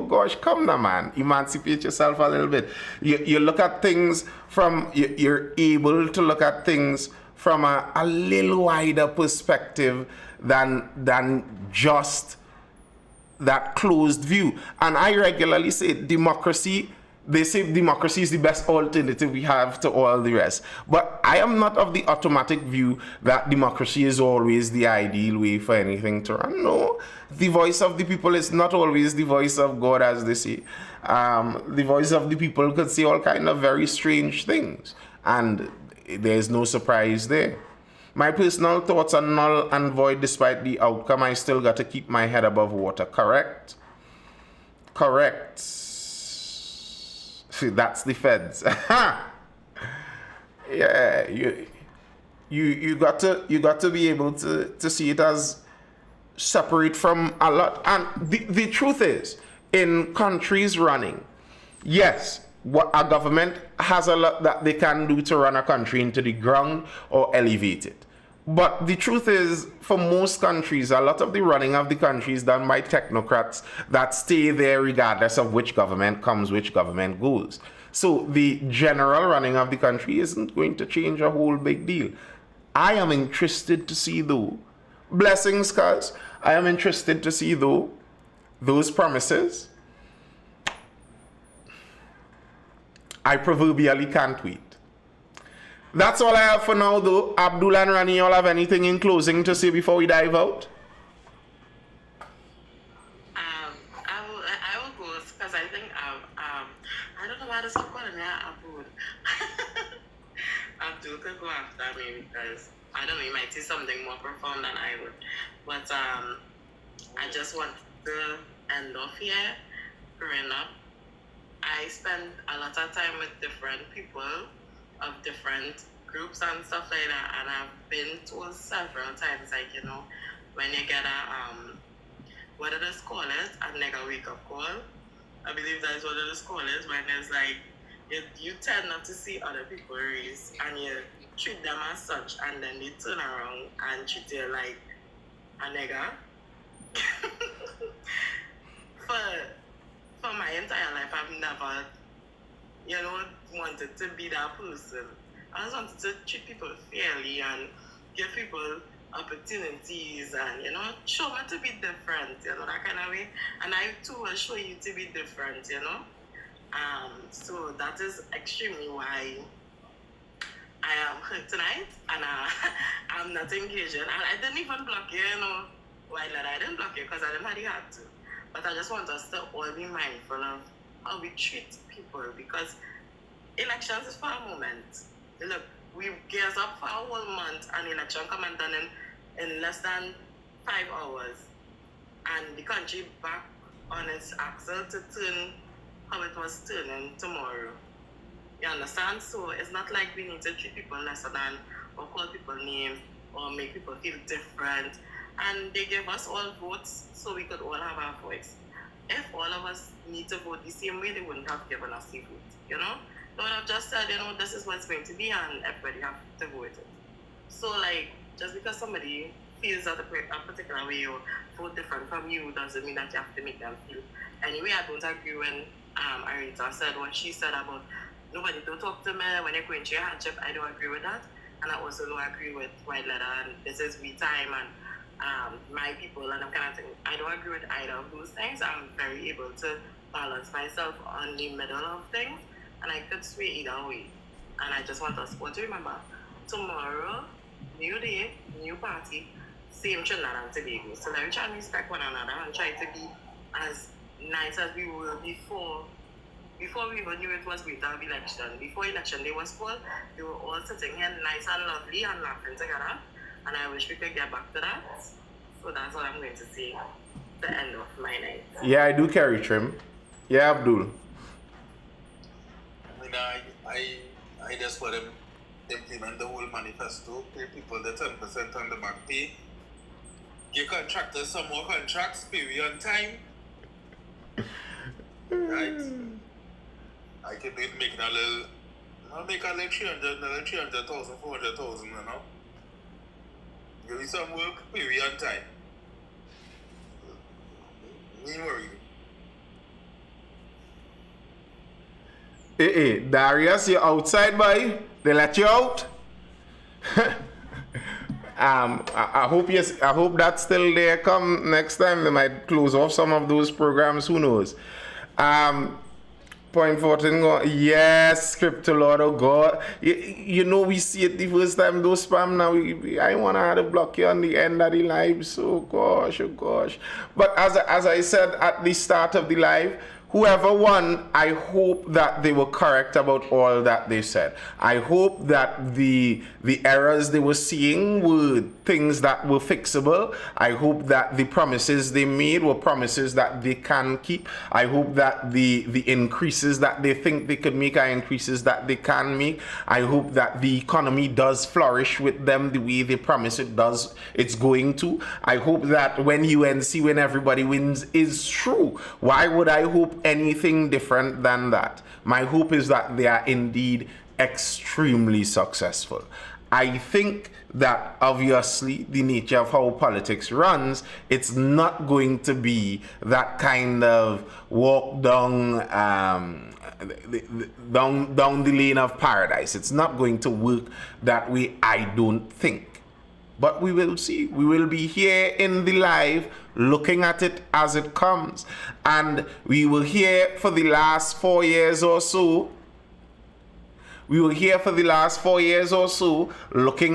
S1: gosh, come now, man. Emancipate yourself a little bit. You look at things from, you're able to look at things from a little wider perspective than just that closed view. And I regularly say they say democracy is the best alternative we have to all the rest. But I am not of the automatic view that democracy is always the ideal way for anything to run. No, the voice of the people is not always the voice of God, as they say. The voice of the people could say all kind of very strange things, and there's no surprise there. My personal thoughts are null and void despite the outcome. I still got to keep my head above water. Correct. That's the feds. Yeah, you got to be able to see it as separate from a lot. And the truth is, in countries running, yes, what a government has a lot that they can do to run a country into the ground or elevate it. But the truth is, for most countries, a lot of the running of the country is done by technocrats that stay there regardless of which government comes, which government goes. So the general running of the country isn't going to change a whole big deal. I am interested to see, though, blessings, cuz, I am interested to see, though, those promises. I proverbially can't wait. That's all I have for now, though. Abdul and Rani, y'all have anything in closing to say before we dive out?
S2: I will go because I think I don't know why to keep calling me Abdul. Abdul could go after me because I don't know, he might say something more profound than I would. But I just want to end off here. Growing up, I spent a lot of time with different people of different groups and stuff like that, and I've been told several times, like, you know, when you get a what do they call it, a nigga wake up call. I believe that is what it is called, when it's like you tend not to see other people race and you treat them as such, and then they turn around and treat you like a nigga. For my entire life, I've never wanted to be that person. I just wanted to treat people fairly and give people opportunities and, show me to be different, that kind of way. And I too will show you to be different, So that is extremely why I am here tonight and I'm not engaging. And I didn't even block you, Why that I didn't block you because I didn't really have to. But I just want us to all be mindful of how we treat people because elections is for a moment. Look, we gears up for a whole month and election come and done in less than 5 hours. And the country back on its axle to turn how it was turning tomorrow. You understand? So it's not like we need to treat people lesser than or call people names or make people feel different. And they gave us all votes so we could all have our voice. If all of us need to vote the same way, they wouldn't have given us the vote, They would have just said, this is what it's going to be and everybody have to vote it. So just because somebody feels that a particular way or vote different from you doesn't mean that you have to make them feel. Anyway, I don't agree when Arita said what she said about nobody don't talk to me when you're going to your hardship. I don't agree with that. And I also don't agree with white letter and this is me time and my people and that kind of thing. I don't agree with either of those things. I'm very able to balance myself on the middle of things and I could sway either way. And I just want us all to remember, tomorrow, new day, new party, same Trinidad and Tobago. So let me try and respect one another and try to be as nice as we were before we even knew it was going to have election. Before election day was called, we were all sitting here nice and lovely and laughing together. And I wish we could get back to that. So that's what I'm going to say at the end of my night.
S1: Yeah, I do carry trim. Yeah, Abdul.
S3: I just want them implement the whole manifesto, pay people the 10% on the back pay, give contractors some more contracts, pay we on time. Right? I can do it making I'll make a little 300,000, 400,000, Give me some work, pay we on time. Ain't worried.
S1: Hey, Darius, you're outside, boy. They let you out. I hope that's still there. Come next time, they might close off some of those programs. Who knows? Point 14. Yes, Crypto Lord, oh God. We see it the first time. Those spam now. I want to have to block you on the end of the live. So gosh, oh gosh. But as I said at the start of the live, whoever won, I hope that they were correct about all that they said. I hope that the errors they were seeing were things that were fixable. I hope that the promises they made were promises that they can keep. I hope that the increases that they think they could make are increases that they can make. I hope that the economy does flourish with them the way they promise it's going to. I hope that when everybody wins is true. Why would I hope anything different than that? My hope is that they are indeed extremely successful. I think that obviously the nature of how politics runs, it's not going to be that kind of walk down the lane of paradise. It's not going to work that way, I don't think. But we will see. We will be here in the live looking at it as it comes. And we were here for the last 4 years or so. Looking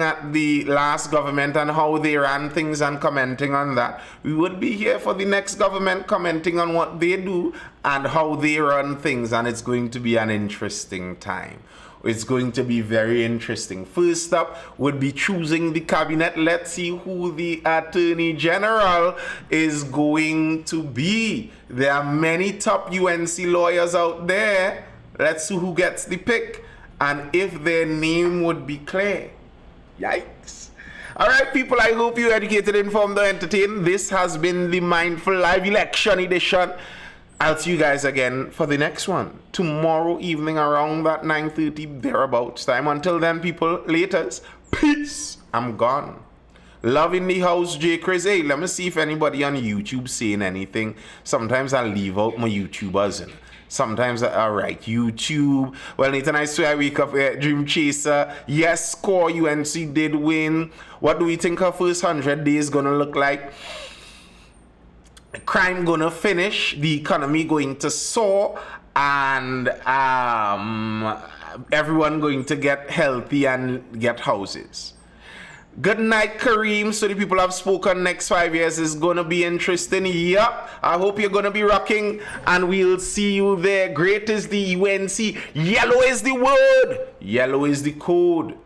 S1: at the last government and how they ran things and commenting on that. We would be here for the next government commenting on what they do and how they run things. And it's going to be an interesting time. It's going to be very interesting. First up would be choosing the cabinet. Let's see who the Attorney General is going to be. There are many top UNC lawyers out there. Let's see who gets the pick and if their name would be clear. Yikes. All right, people, I hope you educated, informed, or entertained. This has been the Mindful Live Election Edition. I'll see you guys again for the next one tomorrow evening around that 9:30 thereabouts time. Until then, people, laters. Peace. I'm gone. Love in the house, J. Chris. Hey, let me see if anybody on YouTube saying anything. Sometimes I leave out my YouTubers. Sometimes, all right, YouTube. Well, Nathan, I swear I wake up Dream Chaser. Yes, score. UNC did win. What do we think our first 100 days gonna look like? Crime gonna finish. The economy going to soar, and everyone going to get healthy and get houses. Good night, Kareem. So the people have spoken. Next 5 years is gonna be interesting. Yep. I hope you're gonna be rocking, and we'll see you there. Great is the UNC. Yellow is the word. Yellow is the code.